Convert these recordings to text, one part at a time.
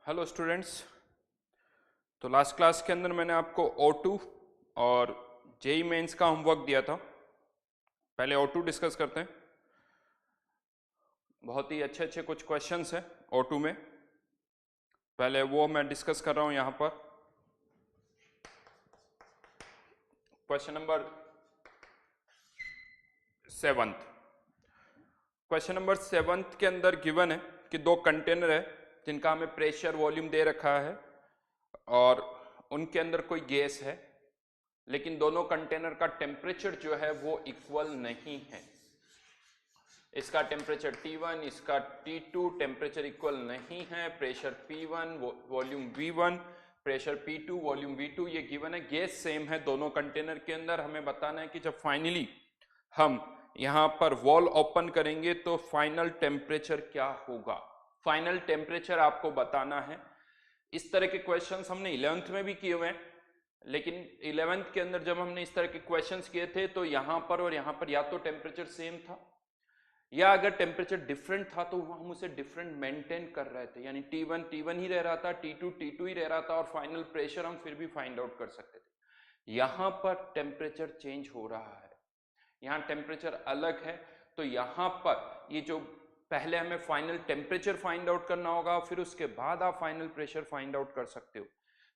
Hello students. तो last class के अंदर मैंने आपको O2 और जेई मेंस का होमवर्क दिया था। पहले O2 डिस्कस करते हैं। बहुत ही अच्छे अच्छे कुछ क्वेश्चंस हैं O2 में, पहले वो मैं डिस्कस कर रहा हूं यहां पर। Question number 7। क्वेश्चन नंबर 7 के अंदर गिवन है कि दो कंटेनर है जिनका हमें प्रेशर वॉल्यूम दे रखा है और उनके अंदर कोई गैस है, लेकिन दोनों कंटेनर का टेम्परेचर जो है वो इक्वल नहीं है। इसका टेम्परेचर T1, इसका T2, टेम्परेचर इक्वल नहीं है। Pressure P1, volume V1, pressure P2, volume V2 ये गिवन है। गैस सेम है दोनों कंटेनर के अंदर। हमें बताना है कि जब फाइनली हम यहां पर वॉल ओपन करेंगे तो फाइनल टेम्परेचर क्या होगा। फाइनल टेम्परेचर आपको बताना है। इस तरह के क्वेश्चंस हमने 11th में भी किए हुए हैं, लेकिन 11th के अंदर जब हमने इस तरह के क्वेश्चंस किए थे तो यहां पर और यहां पर या तो टेम्परेचर सेम था, या अगर टेम्परेचर डिफरेंट था तो हम उसे डिफरेंट मेंटेन कर रहे थे, यानी T1 T1 ही रह रहा था, T2 T2 ही रह रहा था और फाइनल प्रेशर हम फिर भी फाइंड आउट कर सकते थे। यहां पर टेम्परेचर चेंज हो रहा है, यहाँ टेम्परेचर अलग है। तो यहाँ पर ये जो पहले हमें फाइनल टेम्परेचर फाइंड आउट करना होगा, फिर उसके बाद आप फाइनल प्रेशर फाइंड आउट कर सकते हो।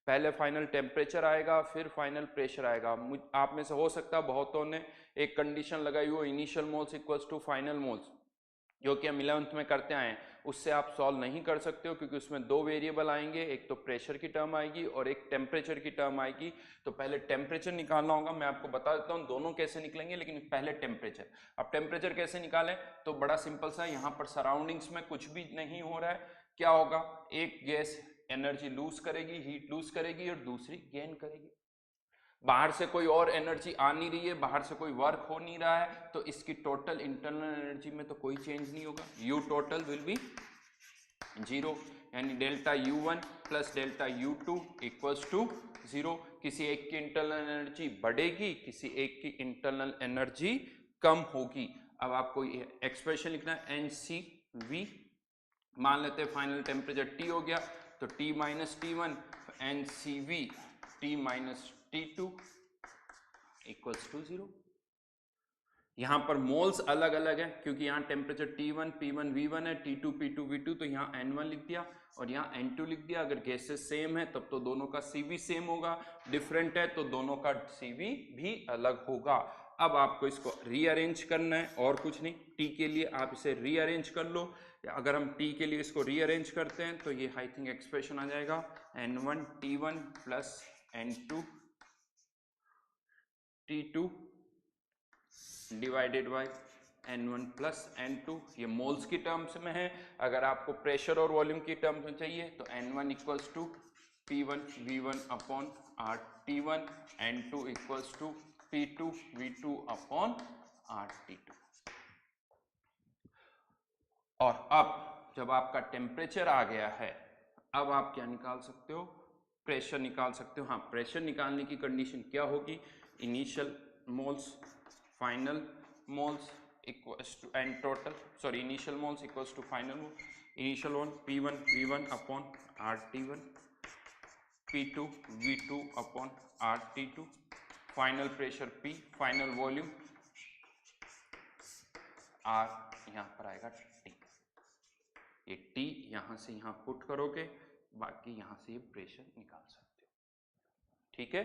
पहले फाइनल टेम्परेचर आएगा, फिर फाइनल प्रेशर आएगा। आप में से हो सकता है बहुतों ने एक कंडीशन लगाई हो, initial moles equals to final moles, जो कि हम 11th में करते आए हैं। उससे आप सॉल्व नहीं कर सकते हो क्योंकि उसमें दो वेरिएबल आएंगे, एक तो प्रेशर की टर्म आएगी और एक टेम्परेचर की टर्म आएगी। तो पहले टेम्परेचर निकालना होगा। मैं आपको बता देता हूँ दोनों कैसे निकलेंगे, लेकिन पहले टेम्परेचर। अब टेम्परेचर कैसे निकालें, तो बड़ा सिंपल सा है। यहाँ पर सराउंडिंग्स में कुछ भी नहीं हो रहा है। क्या होगा, एक गैस एनर्जी लूज करेगी, हीट लूज करेगी और दूसरी गेन करेगी। बाहर से कोई और एनर्जी आ नहीं रही है, बाहर से कोई वर्क हो नहीं रहा है, तो इसकी टोटल इंटरनल एनर्जी में तो कोई चेंज नहीं होगा। यू टोटल विल बी 0, यानी delta U1 plus delta U2 equals to 0। किसी एक की इंटरनल एनर्जी बढ़ेगी, किसी एक की इंटरनल एनर्जी कम होगी। अब आपको एक्सप्रेशन लिखना है NCV। मान लेते हैं फाइनल टेम्परेचर T हो गया, तो T minus T1 NCV T minus T2 equals to 0। यहां पर मोल्स अलग अलग है क्योंकि यहाँ टेम्परेचर T1 P1 V1 है, T2 P2 V2, तो यहाँ N1 लिख दिया और यहाँ N2 लिख दिया। अगर गैसेस सेम है तब तो दोनों का CV सेम होगा, डिफरेंट है तो दोनों का CV भी अलग होगा। अब आपको इसको रीअरेंज करना है और कुछ नहीं। T के लिए आप इसे रीअरेंज कर लो। अगर हम T के लिए इसको रीअरेंज करते हैं तो ये आई थिंक एक्सप्रेशन आ जाएगा N1 T1 plus N2 T2 divided by N1 plus N2। ये मोल्स की टर्म्स में है। अगर आपको प्रेशर और वॉल्यूम की टर्म्स में चाहिए तो N1 equals to P1 V1 upon R T1, N2 equals to P2 V2 upon R T2। और अब जब आपका टेम्परेचर आ गया है, अब आप क्या निकाल सकते हो, प्रेशर निकाल सकते हो। हाँ, प्रेशर निकालने की कंडीशन क्या होगी, initial moles final moles equals to and total, sorry initial moles equals to final mole. Initial mole P1 V1 upon R T1, P2 V2 upon R T2, final pressure P, final volume R, यहाँ पर आएगा T। ये T यहां से यहां put करोगे, बाकी यहां से ये प्रेशर निकाल सकते हो। ठीक है,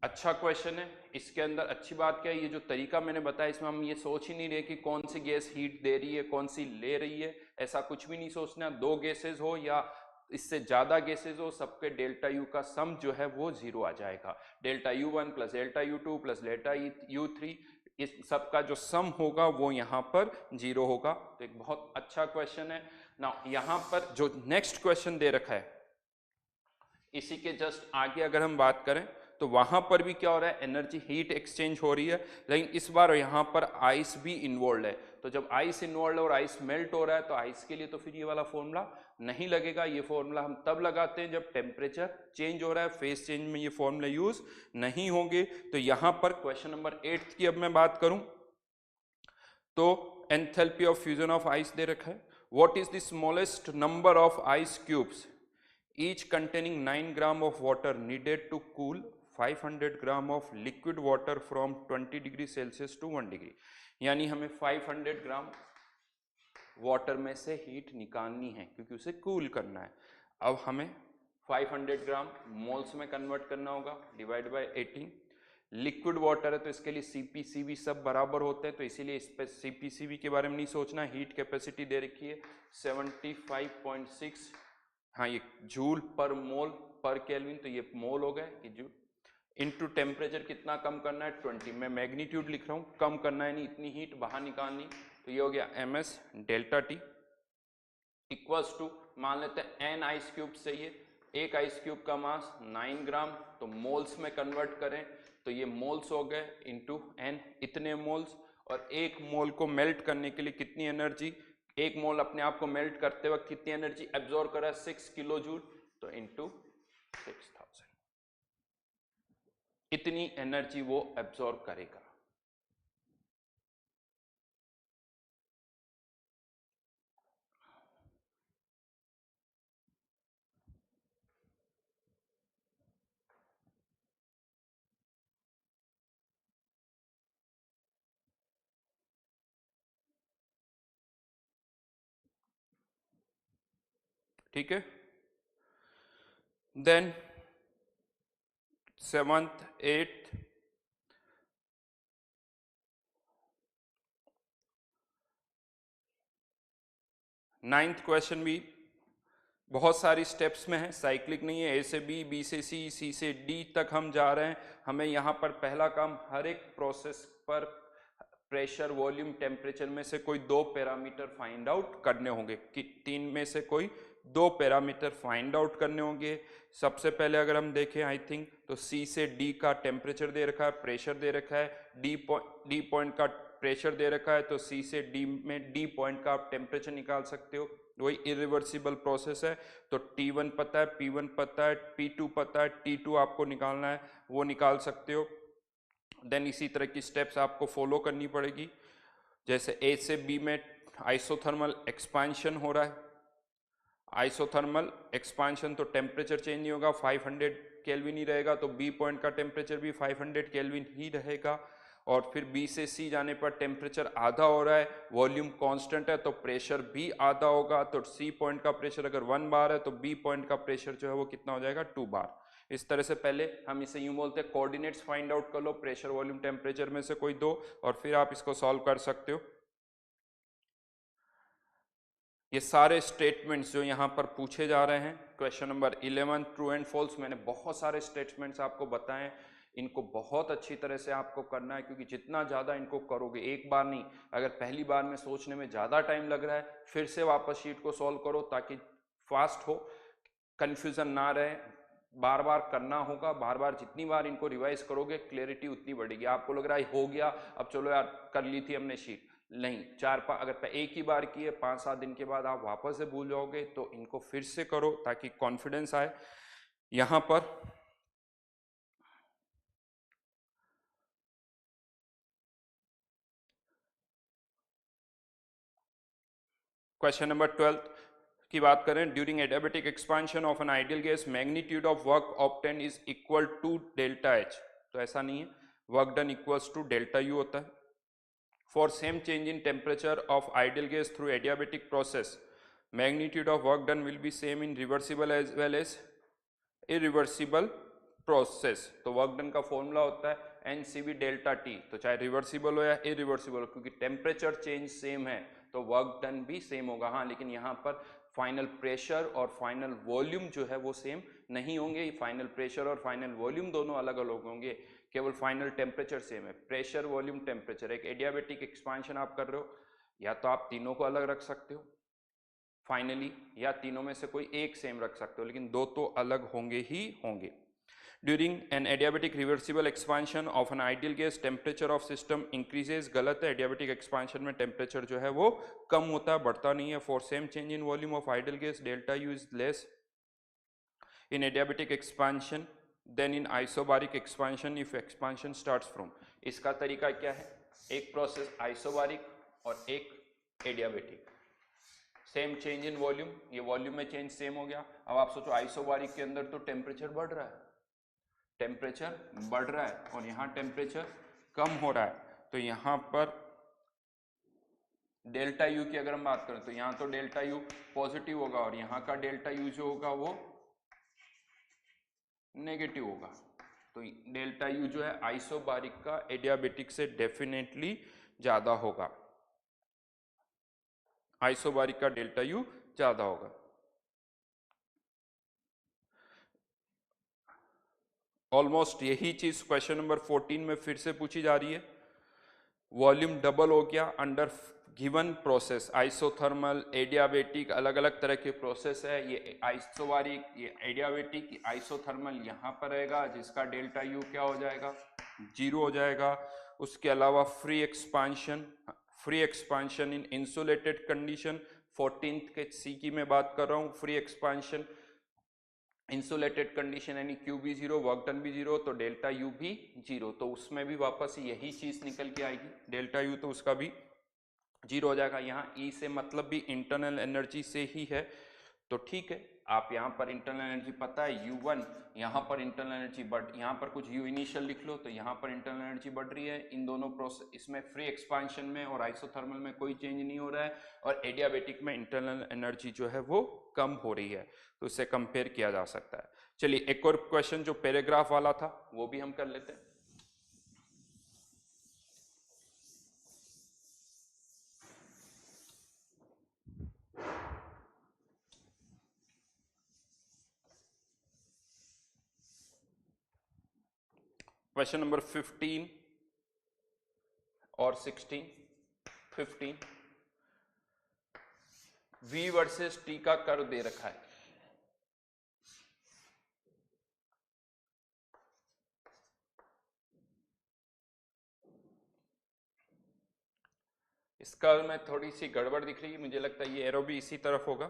अच्छा क्वेश्चन है। इसके अंदर अच्छी बात क्या है, ये जो तरीका मैंने बताया इसमें हम ये सोच ही नहीं रहे कि कौन सी गैस हीट दे रही है कौन सी ले रही है, ऐसा कुछ भी नहीं सोचना। दो गैसेस हो या इससे ज्यादा गैसेस हो, सबके डेल्टा यू का सम जो है वो 0 आ जाएगा। Delta U1 plus delta U2 plus delta U3, इस सब का जो सम होगा वो यहाँ पर 0 होगा। तो एक बहुत अच्छा क्वेश्चन है ना। यहाँ पर जो नेक्स्ट क्वेश्चन दे रखा है, इसी के जस्ट आगे अगर हम बात करें तो वहां पर भी क्या हो रहा है, एनर्जी हीट एक्सचेंज हो रही है, लेकिन इस बार यहां पर आइस भी इन्वॉल्व है। तो जब आइस इन्वॉल्व है और आइस मेल्ट हो रहा है तो आइस के लिए तो फिर ये वाला फॉर्मूला नहीं लगेगा। ये फॉर्मूला हम तब लगाते हैं जब टेम्परेचर चेंज हो रहा है, फेज चेंज में ये फॉर्मूला यूज नहीं होंगे। तो यहां पर क्वेश्चन नंबर 8 की अब मैं बात करूं तो enthalpy of fusion of ice दे रखा है। What is the smallest number of ice cubes each containing 9 gram of water needed to cool 500 gram of liquid water from 20 degree Celsius to 1 degree. यानी हमें 500 ग्राम वाटर में से heat निकालनी है क्योंकि उसे कूल करना है। अब हमें 500 ग्राम मोल्स में कन्वर्ट करना होगा, डिवाइड बाय 18। लिक्विड वाटर है तो इसके लिए सीपी सीवी सब बराबर होते हैं, तो इसीलिए इस पे सीपी सीवी के बारे में नहीं सोचना। हीट कैपेसिटी दे रखी है 75.6, हाँ ये जूल पर मोल पर केल्विन, तो ये मोल हो गए, ये जूल इनटू टेम्परेचर कितना कम करना है 20। मैं मैग्नीट्यूड लिख रहा हूँ, कम करना है नहीं, इतनी हीट बाहर निकालनी, तो ये हो गया ms delta T equals to, मान लेते हैं n आइस क्यूब चाहिए, एक आइस क्यूब का मास 9 ग्राम, तो मोल्स में कन्वर्ट करें तो ये मोल्स हो गए इनटू n, इतने मोल्स। और एक मोल को मेल्ट करने के लिए कितनी एनर्जी, एक मोल अपने आप को मेल्ट करते वक्त कितनी एनर्जी एब्जॉर्ब करा, 6 किलो जूल, तो इनटू 6000, इतनी एनर्जी वो एब्जॉर्ब करेगा। ठीक है, then 7th 8th 9th question भी बहुत सारी स्टेप्स में है, साइक्लिक नहीं है, ए से बी, बी से सी, सी से डी तक हम जा रहे हैं। हमें यहाँ पर पहला काम हर एक प्रोसेस पर प्रेशर, वॉल्यूम, टेम्परेचर में से कोई 2 पैरामीटर फाइंड आउट करने होंगे, कि 3 में से कोई 2 पैरामीटर फाइंड आउट करने होंगे। सबसे पहले अगर हम देखें आई थिंक तो सी से डी का टेम्परेचर दे रखा है, प्रेशर दे रखा है, डी पॉइंट का प्रेशर दे रखा है, तो सी से डी में डी पॉइंट का आप टेम्परेचर निकाल सकते हो, वही इरिवर्सिबल प्रोसेस है। तो T1 पता है, P1 पता है, P2 पता है, T2 आपको निकालना है, वो निकाल सकते हो। देन इसी तरह की स्टेप्स आपको फॉलो करनी पड़ेगी। जैसे ए से बी में आइसोथर्मल एक्सपांशन हो रहा है, आइसोथर्मल एक्सपांशन तो टेम्परेचर चेंज नहीं होगा, 500 केल्विन ही रहेगा, तो बी पॉइंट का टेम्परेचर भी 500 केल्विन ही रहेगा। और फिर बी से सी जाने पर टेम्परेचर आधा हो रहा है, वॉल्यूम कांस्टेंट है, तो प्रेशर भी आधा होगा। तो सी पॉइंट का प्रेशर अगर 1 बार है तो बी पॉइंट का प्रेशर जो है वो कितना हो जाएगा 2 बार। इस तरह से पहले हम इसे यूं बोलते हैं कोऑर्डिनेट्स फाइंड आउट कर लो, प्रेशर, वॉल्यूम, टेम्परेचर में से कोई 2, और फिर आप इसको सॉल्व कर सकते हो। ये सारे स्टेटमेंट्स जो यहाँ पर पूछे जा रहे हैं, question number 11 true and false, मैंने बहुत सारे स्टेटमेंट्स आपको बताए, इनको बहुत अच्छी तरह से आपको करना है, क्योंकि जितना ज़्यादा इनको करोगे, एक बार नहीं, अगर पहली बार में सोचने में ज़्यादा टाइम लग रहा है, फिर से वापस शीट को सॉल्व करो ताकि फास्ट हो, कन्फ्यूज़न ना रहे, बार बार करना होगा, बार बार जितनी बार इनको रिवाइज करोगे क्लियरिटी उतनी बढ़ेगी। आपको लग रहा है हो गया, अब चलो यार कर ली थी हमने शीट, नहीं, अगर एक ही बार किए 5-7 दिन के बाद आप वापस से भूल जाओगे, तो इनको फिर से करो ताकि कॉन्फिडेंस आए। यहां पर क्वेश्चन नंबर 12 की बात करें, during adiabatic expansion of an ideal gas magnitude of work obtain is equal to delta H, तो ऐसा नहीं है, work done equals to delta U होता है। For same change in temperature of ideal gas through adiabatic process, magnitude of work done will be same in reversible as well as irreversible process। तो work done का formula होता है NCV delta T, तो चाहे reversible हो या irreversible हो, क्योंकि टेम्परेचर चेंज सेम है तो वर्क डन भी सेम होगा। हाँ, लेकिन यहाँ पर फाइनल प्रेशर और फाइनल वॉल्यूम जो है वो सेम नहीं होंगे, फाइनल प्रेशर और फाइनल वॉल्यूम दोनों अलग अलग होंगे, केवल फाइनल टेम्परेचर सेम है, प्रेशर, वॉल्यूम, टेम्परेचर। एक एडियाबेटिक एक्सपांशन आप कर रहे हो, या तो आप तीनों को अलग रख सकते हो फाइनली, या तीनों में से कोई एक सेम रख सकते हो, लेकिन 2 तो अलग होंगे ही होंगे। During an adiabatic reversible expansion of an ideal gas temperature of system increases, गलत है, एडियाबेटिक एक्सपांशन में टेम्परेचर जो है वो कम होता है, बढ़ता नहीं है। For same change in volume of ideal gas delta U is less in adiabatic expansion than in isobaric expansion if expansion starts from. इसका तरीका क्या है, एक प्रोसेस आइसोबारिक और एक adiabatic, same change in volume, ये वॉल्यूम में change same हो गया। अब आप सोचो आइसोबारिक के अंदर तो टेम्परेचर बढ़ रहा है, टेम्परेचर बढ़ रहा है और यहाँ टेम्परेचर कम हो रहा है। तो यहाँ पर डेल्टा यू की अगर हम बात करें तो यहाँ तो डेल्टा यू पॉजिटिव होगा और यहाँ का डेल्टा यू जो होगा वो नेगेटिव होगा। तो डेल्टा यू जो है आइसोबारिक का एडियाबेटिक से डेफिनेटली ज्यादा होगा, आइसोबारिक का डेल्टा यू ज्यादा होगा। ऑलमोस्ट यही चीज क्वेश्चन नंबर 14 में फिर से पूछी जा रही है। वॉल्यूम डबल हो गया under given process, isothermal, adiabatic, अलग अलग तरह के प्रोसेस है। ये आइसोबारिक, ये एडियाबेटिक, आइसोथर्मल यहाँ पर रहेगा जिसका डेल्टा यू क्या हो जाएगा, 0 हो जाएगा। उसके अलावा फ्री एक्सपांशन इन इंसुलेटेड कंडीशन, 14th के सी की मैं बात कर रहा हूँ। फ्री एक्सपांशन इंसुलेटेड कंडीशन यानी क्यू भी 0, वर्क डन भी 0, तो डेल्टा यू भी 0। तो उसमें भी वापस यही चीज निकल के आएगी, डेल्टा यू तो उसका भी 0 हो जाएगा। यहाँ ई से मतलब भी इंटरनल एनर्जी से ही है, तो ठीक है। आप यहाँ पर इंटरनल एनर्जी पता है U1, यहाँ पर इंटरनल एनर्जी बढ़, यहाँ पर कुछ U इनिशियल लिख लो, तो यहाँ पर इंटरनल एनर्जी बढ़ रही है। इन दोनों प्रोसेस, इसमें फ्री एक्सपांशन में और आइसोथर्मल में कोई चेंज नहीं हो रहा है और एडियाबेटिक में इंटरनल एनर्जी जो है वो कम हो रही है, तो इससे कंपेयर किया जा सकता है। चलिए एक और क्वेश्चन जो पैराग्राफ वाला था वो भी हम कर लेते हैं। क्वेश्चन नंबर 15 और 16। 15 V वर्सेस T का कर्व दे रखा है। इस कर्व में थोड़ी सी गड़बड़ दिख रही है, मुझे लगता है ये एरो भी इसी तरफ होगा।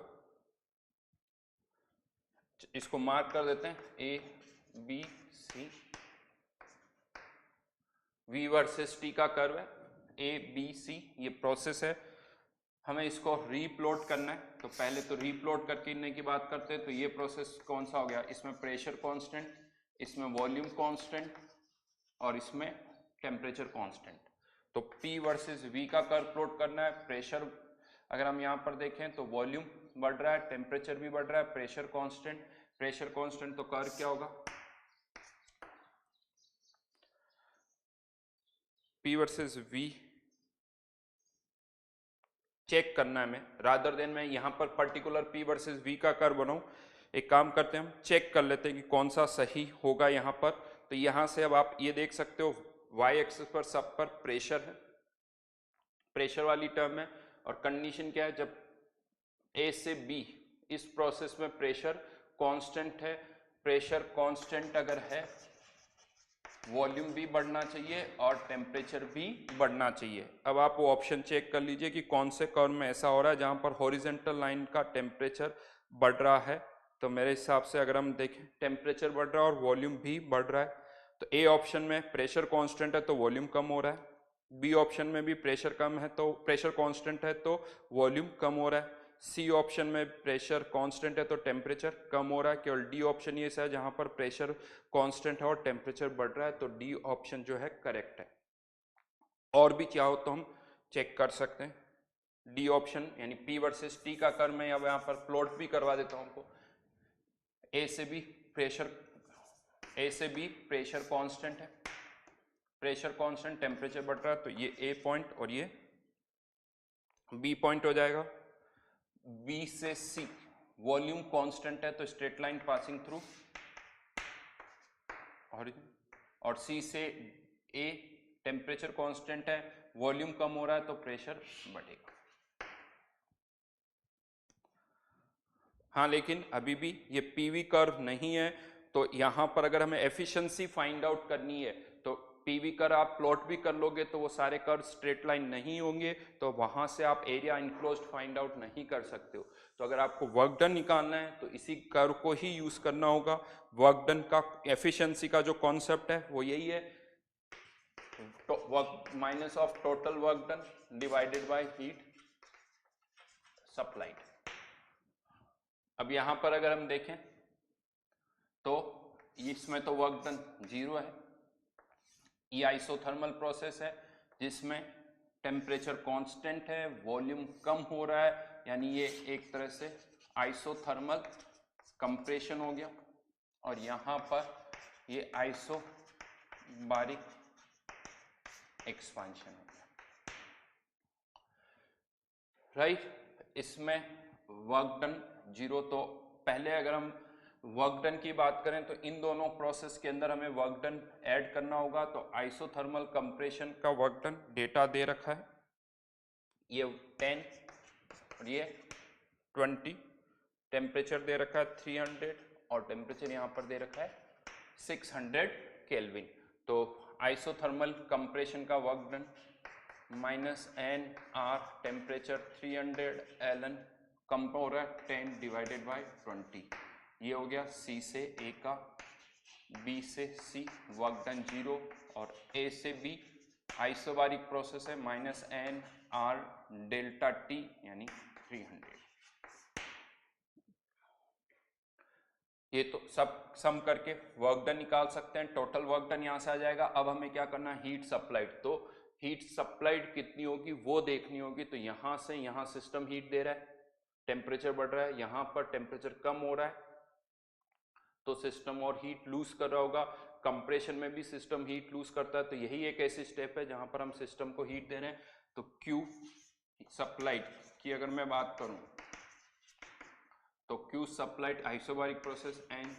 इसको मार्क कर देते हैं, A B C। V versus T का कर्व है, A B C, ये प्रोसेस है। हमें इसको रीप्लॉट करना है, तो पहले तो रीप्लॉट करने की बात करते हैं। तो ये प्रोसेस कौन सा हो गया, इसमें प्रेशर कांस्टेंट, इसमें वॉल्यूम कांस्टेंट और इसमें टेम्परेचर कांस्टेंट। तो P वर्सेस V का कर्व प्लॉट करना है। प्रेशर अगर हम यहाँ पर देखें तो वॉल्यूम बढ़ रहा है, टेम्परेचर भी बढ़ रहा है, प्रेशर कांस्टेंट, तो कर्व क्या होगा, P वर्सेस V चेक करना है हमें, रादर देन मैं यहाँ पर पर्टिकुलर P वर्सेस V का कर्व बनाऊं। एक काम करते हैं, हम चेक कर लेते हैं कि कौन सा सही होगा यहाँ पर। तो यहाँ से अब आप ये देख सकते हो y एक्सिस पर सब पर प्रेशर है, प्रेशर वाली टर्म है, और कंडीशन क्या है, जब A से B इस प्रोसेस में प्रेशर कांस्टेंट है, प्रेशर कांस्टेंट अगर है वॉल्यूम भी बढ़ना चाहिए और टेम्परेचर भी बढ़ना चाहिए। अब आप वो ऑप्शन चेक कर लीजिए कि कौन से कर्व में ऐसा हो रहा है जहां पर हॉरिजेंटल लाइन का टेम्परेचर बढ़ रहा है। तो मेरे हिसाब से अगर हम देखें टेम्परेचर बढ़ रहा है और वॉल्यूम भी बढ़ रहा है, तो ए ऑप्शन में प्रेशर कांस्टेंट है तो वॉल्यूम कम हो रहा है, बी ऑप्शन में भी प्रेशर कम है तो प्रेशर कांस्टेंट है तो वॉल्यूम कम हो रहा है, सी ऑप्शन में प्रेशर कांस्टेंट है तो टेम्परेचर कम हो रहा है। केवल डी ऑप्शन ये है जहां पर प्रेशर कांस्टेंट है और टेम्परेचर बढ़ रहा है, तो डी ऑप्शन जो है करेक्ट है। और भी चाहो तो हम चेक कर सकते हैं डी ऑप्शन, यानी पी वर्सेस टी का कर्व मैं अब यहाँ पर प्लॉट भी करवा देता हूँ आपको। ए से बी प्रेशर कांस्टेंट है, प्रेशर कांस्टेंट, टेम्परेचर बढ़ रहा है, तो ये ए पॉइंट और ये बी पॉइंट हो जाएगा। बी से सी वॉल्यूम कांस्टेंट है तो straight line passing through origin, और सी से ए टेम्परेचर कांस्टेंट है, वॉल्यूम कम हो रहा है तो प्रेशर बढ़ेगा। हाँ, लेकिन अभी भी ये पीवी कर्व नहीं है, तो यहां पर अगर हमें एफिशिएंसी फाइंड आउट करनी है तो पीवी कर्व आप प्लॉट भी कर लोगे तो वो सारे कर्व स्ट्रेट लाइन नहीं होंगे, तो वहां से आप एरिया इनक्लोज्ड फाइंड आउट नहीं कर सकते हो। तो अगर आपको वर्क डन निकालना है तो इसी कर्व को ही यूज करना होगा। वर्क डन का एफिशिएंसी का जो कॉन्सेप्ट है वो यही है, work minus of total work done divided by heat supplied. अब यहां पर अगर हम देखें तो इसमें तो वर्क डन 0 है। ये आइसोथर्मल प्रोसेस है जिसमें टेम्परेचर कांस्टेंट है, वॉल्यूम कम हो रहा है, यानी ये एक तरह से आइसोथर्मल कंप्रेशन हो गया। और यहाँ पर ये आइसोबारिक एक्सपांशन हो गया, राइट। इसमें वर्क डन 0। तो पहले अगर हम वर्क डन की बात करें तो इन दोनों प्रोसेस के अंदर हमें वर्क डन ऐड करना होगा। तो आइसोथर्मल कंप्रेशन का वर्क डन डेटा दे रखा है, ये 10 और ये 20। टेम्परेचर दे रखा है 300 और टेम्परेचर यहाँ पर दे रखा है 600 केल्विन। तो आइसोथर्मल कंप्रेशन का work done -NR, temperature 300 LN, कम हो रहा है 10 डिवाइडेड बाय 20। ये हो गया C से A का, B से C, वर्क डन 0, और A से B आइसोबारिक प्रोसेस है -NR डेल्टा T यानी 300। ये तो सब सम करके वर्क डन निकाल सकते हैं, टोटल वर्क डन यहाँ से आ जाएगा। अब हमें क्या करना है, हीट सप्लाइड। तो हीट सप्लाइड कितनी होगी वो देखनी होगी। तो यहाँ से यहाँ सिस्टम हीट दे रहा है, टेम्परेचर बढ़ रहा है, यहाँ पर टेम्परेचर कम हो रहा है तो सिस्टम और हीट लूज कर रहा होगा। कंप्रेशन में भी सिस्टम हीट लूज करता है। तो यही एक ऐसी स्टेप है जहां पर हम सिस्टम को हीट दे रहे हैं। तो Q सप्लाइड की अगर मैं बात करूं तो Q supplied isobaric process and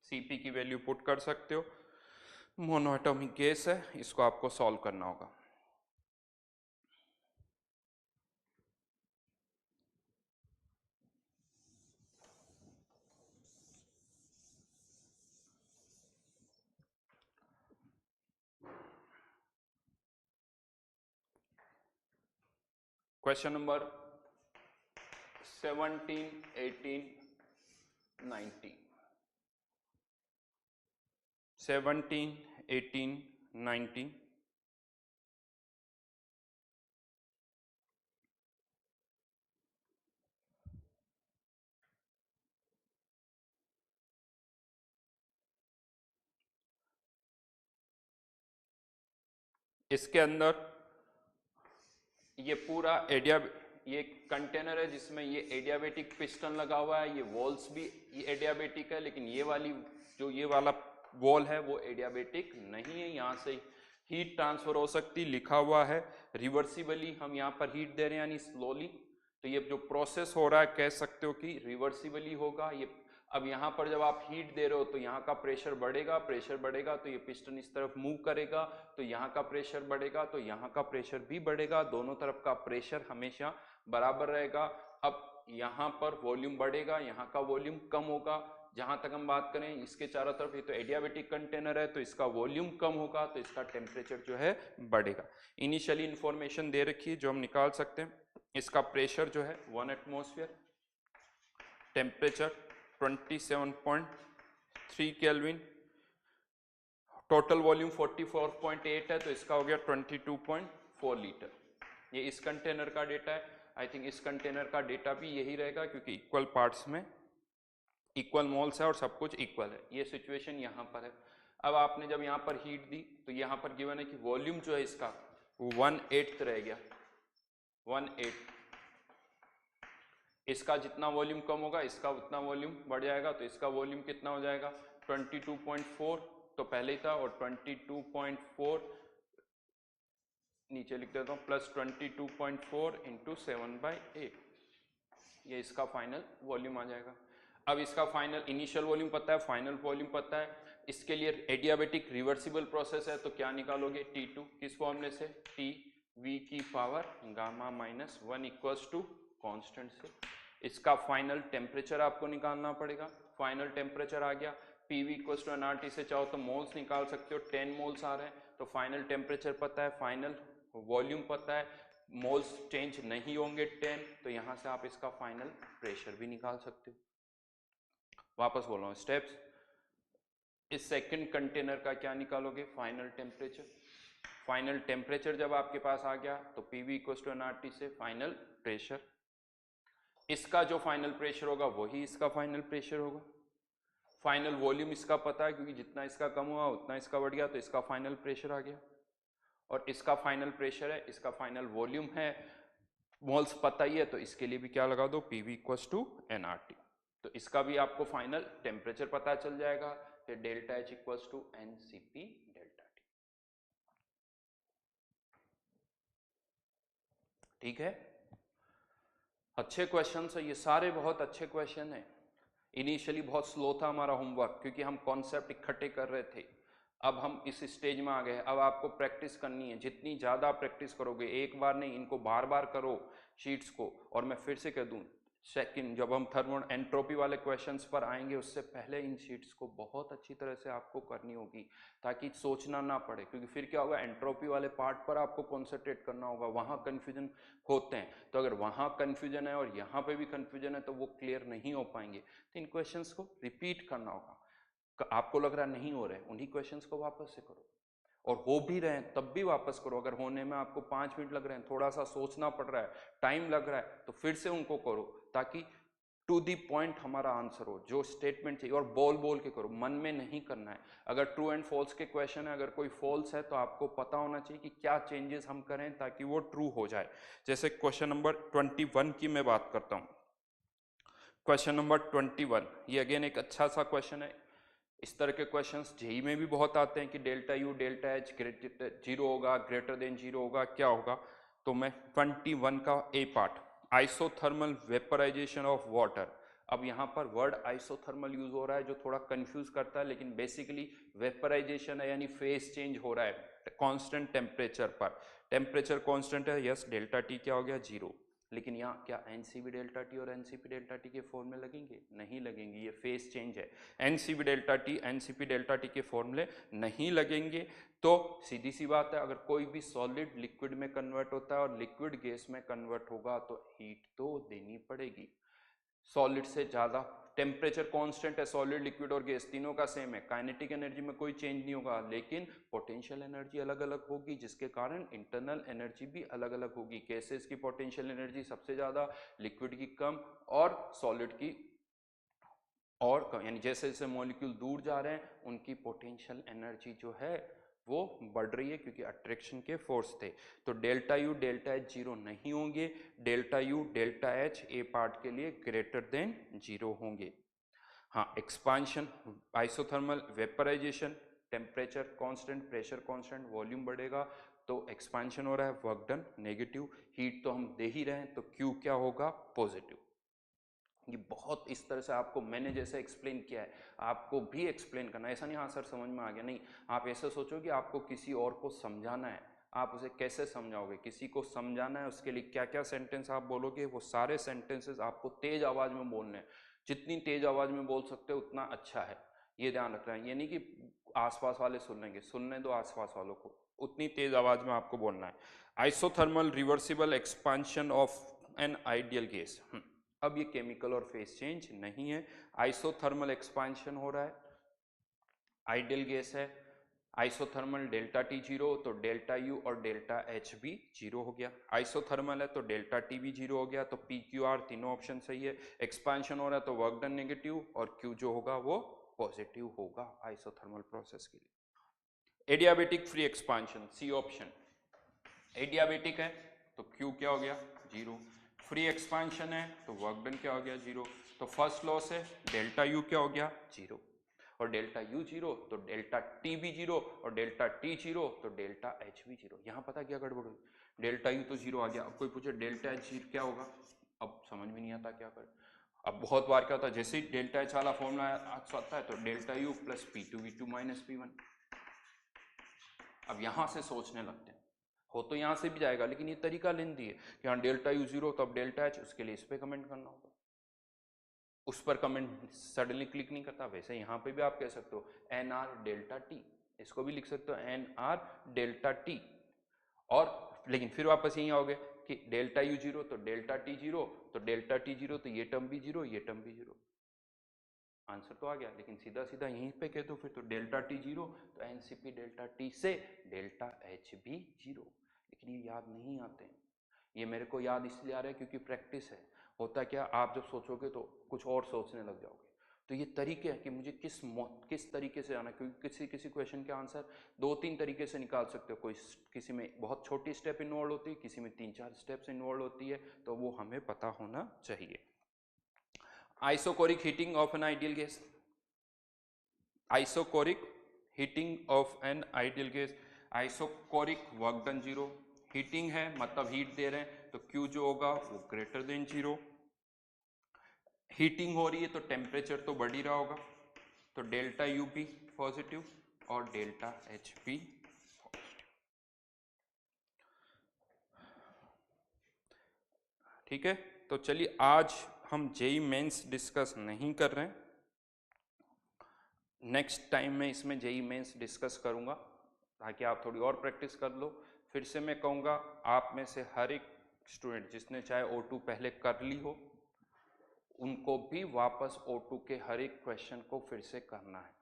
CP की वैल्यू पुट कर सकते हो। मोनोएटॉमिक गैस है, इसको आपको सॉल्व करना होगा। Question number 17, 18, 19। 17, 18, 19। इसके अंदर ये पूरा ये कंटेनर है जिसमें ये एडियाबेटिक पिस्टन लगा हुआ है। ये वॉल्स भी ये एडियाबेटिक है, लेकिन ये वाली जो ये वाला वॉल है वो एडियाबेटिक नहीं है। यहाँ से हीट ट्रांसफर हो सकती, लिखा हुआ है रिवर्सिबली हम यहाँ पर हीट दे रहे हैं यानी स्लोली। तो ये जो प्रोसेस हो रहा है कह सकते हो कि रिवर्सिबली होगा ये। अब यहाँ पर जब आप हीट दे रहे हो तो यहाँ का प्रेशर बढ़ेगा, प्रेशर बढ़ेगा तो ये पिस्टन इस तरफ मूव करेगा, तो यहाँ का प्रेशर बढ़ेगा तो यहाँ का प्रेशर भी बढ़ेगा। दोनों तरफ का प्रेशर हमेशा बराबर रहेगा। अब यहाँ पर वॉल्यूम बढ़ेगा, यहाँ का वॉल्यूम कम होगा। जहां तक हम बात करें इसके चारों तरफ, ये तो एडियाबेटिक कंटेनर है तो इसका वॉल्यूम कम होगा तो इसका टेम्परेचर जो है बढ़ेगा। इनिशियली इंफॉर्मेशन दे रखी है जो हम निकाल सकते हैं। इसका प्रेशर जो है 1 atmosphere, temperature 27.3 kelvin, total volume 44.8 है तो इसका हो गया 22.4 लीटर। ये इस कंटेनर का डेटा है। आई थिंक इस कंटेनर का डेटा भी यही रहेगा क्योंकि इक्वल पार्ट्स में इक्वल मोल्स है और सब कुछ इक्वल है। ये सिचुएशन यहाँ पर है। अब आपने जब यहाँ पर हीट दी तो यहाँ पर गिवन है कि वॉल्यूम जो है इसका 1/8 रह गया, 1/8। इसका जितना वॉल्यूम कम होगा इसका उतना वॉल्यूम बढ़ जाएगा। तो इसका वॉल्यूम कितना हो जाएगा 22.4 तो पहले ही था, और 22.4 नीचे लिख देता हूँ प्लस 22.4 इंटू 7/8, ये इसका फाइनल वॉल्यूम आ जाएगा। अब इसका फाइनल इनिशियल वॉल्यूम पता है, फाइनल वॉल्यूम पता है। इसके लिए एडियाबेटिक रिवर्सिबल प्रोसेस है तो क्या निकालोगे T2 किस फॉर्मूले से, TV की power gamma minus 1 equals to constant से। इसका फाइनल टेम्परेचर आपको निकालना पड़ेगा। फाइनल टेम्परेचर आ गया PV इक्वल्स टू nRT से चाहो तो मोल्स निकाल सकते हो, 10 मोल्स आ रहे हैं तो फाइनल टेम्परेचर पता है, फाइनल वॉल्यूम पता है, मोल्स चेंज नहीं होंगे 10, तो यहां से आप इसका फाइनल प्रेशर भी निकाल सकते हो। वापस बोल रहा हूं स्टेप्स। इस सेकंड कंटेनर का क्या निकालोगे फाइनल टेम्परेचर, फाइनल टेम्परेचर जब आपके पास आ गया तो पीवी इक्वल टू एनआरटी से फाइनल प्रेशर, इसका जो फाइनल प्रेशर होगा वही इसका फाइनल प्रेशर होगा। फाइनल वॉल्यूम इसका पता है क्योंकि जितना इसका कम हुआ उतना इसका बढ़ गया, तो इसका फाइनल प्रेशर आ गया। और इसका फाइनल प्रेशर है, इसका फाइनल वॉल्यूम है, मोल्स पता ही है, तो इसके लिए भी क्या लगा दो, पीवी इक्वल टू एनआरटी। तो इसका भी आपको फाइनल टेम्परेचर पता चल जाएगा, फिर delta H equal to NCP delta T. ठीक है, अच्छे क्वेश्चन है ये सारे, बहुत अच्छे क्वेश्चन है। इनिशियली बहुत स्लो था हमारा होमवर्क क्योंकि हम कॉन्सेप्ट इकट्ठे कर रहे थे। अब हम इस स्टेज में आ गए, अब आपको प्रैक्टिस करनी है। जितनी ज़्यादा प्रैक्टिस करोगे, एक बार नहीं, इनको बार बार करो शीट्स को। और मैं फिर से कह दूं, सेकंड जब हम थर्मल एंट्रोपी वाले क्वेश्चंस पर आएंगे उससे पहले इन शीट्स को बहुत अच्छी तरह से आपको करनी होगी ताकि सोचना ना पड़े। क्योंकि फिर क्या होगा, एंट्रोपी वाले पार्ट पर आपको कॉन्सेंट्रेट करना होगा, वहाँ कन्फ्यूजन होते हैं। तो अगर वहाँ कन्फ्यूजन है और यहाँ पे भी कन्फ्यूजन है तो वो क्लियर नहीं हो पाएंगे। तो इन क्वेश्चंस को रिपीट करना होगा। आपको लग रहा नहीं हो रहे, उन्हीं क्वेश्चंस को वापस से करो, और हो भी रहे हैं तब भी वापस करो। अगर होने में आपको 5 मिनट लग रहे हैं, थोड़ा सा सोचना पड़ रहा है, टाइम लग रहा है, तो फिर से उनको करो ताकि टू दी पॉइंट हमारा आंसर हो, जो स्टेटमेंट चाहिए। और बोल बोल के करो, मन में नहीं करना है। अगर ट्रू एंड फॉल्स के क्वेश्चन है, अगर कोई फॉल्स है तो आपको पता होना चाहिए कि क्या चेंजेस हम करें ताकि वो ट्रू हो जाए। जैसे क्वेश्चन नंबर 21 की मैं बात करता हूँ। क्वेश्चन नंबर 21, ये अगेन एक अच्छा सा क्वेश्चन है। इस तरह के क्वेश्चंस जेई में भी बहुत आते हैं कि delta U delta H zero होगा, ग्रेटर देन जीरो होगा, क्या होगा। तो मैं 21 का A part, isothermal vaporisation of water. अब यहाँ पर वर्ड आइसोथर्मल यूज हो रहा है जो थोड़ा कंफ्यूज करता है, लेकिन बेसिकली वेपराइजेशन है यानी फेज चेंज हो रहा है कांस्टेंट टेम्परेचर पर। टेम्परेचर कांस्टेंट है, यस, डेल्टा टी क्या हो गया, जीरो। लेकिन यहाँ क्या एनसीबी डेल्टा टी और एनसीपी डेल्टा टी के फॉर्मूले लगेंगे? नहीं लगेंगे, ये फेज चेंज है। NCB delta T NCP delta T के फॉर्मूले नहीं लगेंगे। तो सीधी सी बात है, अगर कोई भी सॉलिड लिक्विड में कन्वर्ट होता है और लिक्विड गैस में कन्वर्ट होगा तो हीट तो देनी पड़ेगी। सॉलिड से ज़्यादा टेम्परेचर कांस्टेंट है, सॉलिड लिक्विड और गैस तीनों का सेम है, काइनेटिक एनर्जी में कोई चेंज नहीं होगा, लेकिन पोटेंशियल एनर्जी अलग अलग होगी, जिसके कारण इंटरनल एनर्जी भी अलग अलग होगी। गैसेस की पोटेंशियल एनर्जी सबसे ज़्यादा, लिक्विड की कम, और सॉलिड की और कम। यानी जैसे जैसे मॉलिक्यूल दूर जा रहे हैं उनकी पोटेंशियल एनर्जी जो है वो बढ़ रही है, क्योंकि अट्रैक्शन के फोर्स थे। तो delta U delta H zero नहीं होंगे, delta U delta H A part के लिए ग्रेटर देन जीरो होंगे। हाँ, expansion, isothermal vaporisation, temperature constant, pressure constant, volume बढ़ेगा तो एक्सपांशन हो रहा है, वर्क डन नेगेटिव, हीट तो हम दे ही रहे हैं तो क्यू क्या होगा, पॉजिटिव। ये बहुत इस तरह से आपको मैंने जैसे एक्सप्लेन किया है आपको भी एक्सप्लेन करना है। ऐसा नहीं हाँ सर समझ में आ गया, नहीं, आप ऐसे सोचो कि आपको किसी और को समझाना है। आप उसे कैसे समझाओगे? किसी को समझाना है, उसके लिए क्या क्या सेंटेंस आप बोलोगे, वो सारे सेंटेंसेस आपको तेज आवाज में बोलने हैं। जितनी तेज आवाज में बोल सकते हो उतना अच्छा है, ये ध्यान रखना है। ये नहीं कि आसपास वाले सुन लेंगे, सुनने दो आसपास वालों को, उतनी तेज आवाज में आपको बोलना है। Isothermal reversible expansion of an ideal gas. अब ये केमिकल और फेस चेंज नहीं है, आइसोथर्मल एक्सपांशन हो रहा है, आइडियल गैस है। आइसोथर्मल डेल्टा टी जीरो तो डेल्टा यू और डेल्टा एच भी जीरो हो गया। आइसोथर्मल है तो डेल्टा टी भी जीरो हो गया, तो पी क्यू आर तीनों ऑप्शन सही है। एक्सपांशन हो रहा है तो वर्क डन नेगेटिव, और क्यू जो होगा वो पॉजिटिव होगा आइसोथर्मल प्रोसेस के लिए। Adiabatic free expansion, C option. Adiabatic है तो क्यू क्या हो गया, जीरो। फ्री एक्सपांशन है तो वर्क डन क्या हो गया, जीरो। तो फर्स्ट लॉ से डेल्टा यू क्या हो गया, जीरो, और डेल्टा यू जीरो तो डेल्टा टी भी जीरो, और डेल्टा टी जीरो तो डेल्टा एच भी जीरो। यहाँ पता क्या गड़बड़ हुई, डेल्टा यू तो जीरो आ गया, अब कोई पूछे डेल्टा एच जीरो क्या होगा, अब समझ में नहीं आता क्या कर। अब बहुत बार क्या होता है, जैसे ही डेल्टा एच वाला फॉर्मूला आता है तो delta U plus P two V two minus P one. अब यहां से सोचने लगते हैं, हो तो यहां से भी जाएगा, लेकिन ये तरीका लेंदी है कि हाँ डेल्टा यू जीरो तो अब डेल्टा एच, उसके लिए इस पर कमेंट करना होगा, उस पर कमेंट सडनली क्लिक नहीं करता। वैसे यहाँ पे भी आप कह सकते हो एन आर डेल्टा टी, इसको भी लिख सकते हो एन आर डेल्टा टी, और लेकिन फिर वापस यहीं आओगे कि डेल्टा यू जीरो तो डेल्टा टी जीरो, तो डेल्टा टी जीरो तो ये टर्म भी जीरो, ये टर्म भी जीरो। आंसर तो आ गया, लेकिन सीधा सीधा यहीं पे कह दो फिर तो डेल्टा टी जीरो, तो एनसीपी डेल्टा टी से डेल्टा एच भी जीरो। लेकिन ये याद नहीं आते हैं, ये मेरे को याद इसलिए आ रहा है क्योंकि प्रैक्टिस है। होता क्या, आप जब सोचोगे तो कुछ और सोचने लग जाओगे। तो ये तरीके हैं कि मुझे किस तरीके से आना, क्योंकि किसी किसी क्वेश्चन के आंसर 2-3 तरीके से निकाल सकते हो। कोई किसी में बहुत छोटी स्टेप इन्वॉल्व होती है, किसी में 3-4 स्टेप्स इन्वॉल्व होती है, तो वो हमें पता होना चाहिए। Isochoric heating of an ideal gas, isochoric heating of an ideal gas, isochoric work done zero, heating है मतलब हीट दे रहे हैं तो Q जो होगा वो ग्रेटर देन जीरो। हीटिंग हो रही है तो टेम्परेचर तो बढ़ ही रहा होगा, तो डेल्टा यू भी पॉजिटिव और डेल्टा एच भी पॉजिटिव। ठीक है, तो चलिए आज हम जेई मेंस डिस्कस नहीं कर रहे हैं, नेक्स्ट टाइम मैं इसमें जेई मेंस डिस्कस करूंगा ताकि आप थोड़ी और प्रैक्टिस कर लो। फिर से मैं कहूँगा आप में से हर एक स्टूडेंट जिसने चाहे O2 पहले कर ली हो, उनको भी वापस O2 के हर एक क्वेश्चन को फिर से करना है।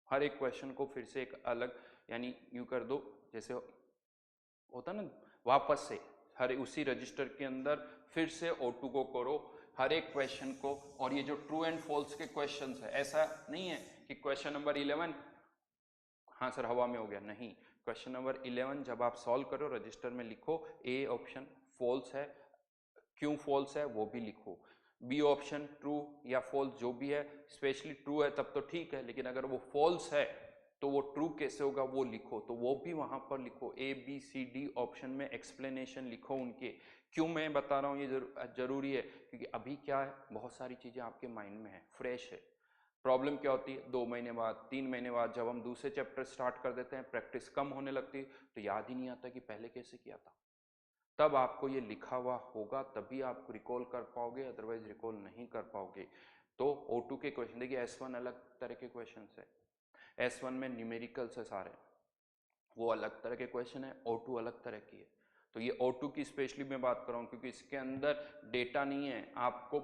हर एक क्वेश्चन को फिर से एक अलग, यानी यूँ कर दो जैसे होता ना, वापस से हर उसी रजिस्टर के अंदर फिर से O2 को करो हर एक क्वेश्चन को। और ये जो ट्रू एंड फॉल्स के क्वेश्चंस है, ऐसा नहीं है कि क्वेश्चन नंबर 11 हाँ सर हवा में हो गया, नहीं। क्वेश्चन नंबर 11 जब आप सॉल्व करो रजिस्टर में लिखो ए ऑप्शन फॉल्स है, क्यों फॉल्स है वो भी लिखो, बी ऑप्शन ट्रू या फॉल्स जो भी है, स्पेशली ट्रू है तब तो ठीक है, लेकिन अगर वो फॉल्स है तो वो ट्रू कैसे होगा वो लिखो, तो वो भी वहां पर लिखो। A B C D option में एक्सप्लेनेशन लिखो उनके। क्यों मैं बता रहा हूँ ये जरूरी है, क्योंकि अभी क्या है, बहुत सारी चीजें आपके माइंड में है, फ्रेश है। प्रॉब्लम क्या होती है, 2 महीने बाद 3 महीने बाद जब हम दूसरे चैप्टर स्टार्ट कर देते हैं, प्रैक्टिस कम होने लगती है, तो याद ही नहीं आता कि पहले कैसे किया था। तब आपको ये लिखा हुआ होगा तभी आप रिकॉल कर पाओगे, अदरवाइज रिकॉल नहीं कर पाओगे। तो O2 के क्वेश्चन देखिए, S1 अलग तरह के क्वेश्चन है, S1 में न्यूमेरिकल्स है सारे, वो अलग तरह के क्वेश्चन है, O2 अलग तरह की है। तो ये O2 की स्पेशली मैं बात कर रहा हूँ क्योंकि इसके अंदर डेटा नहीं है, आपको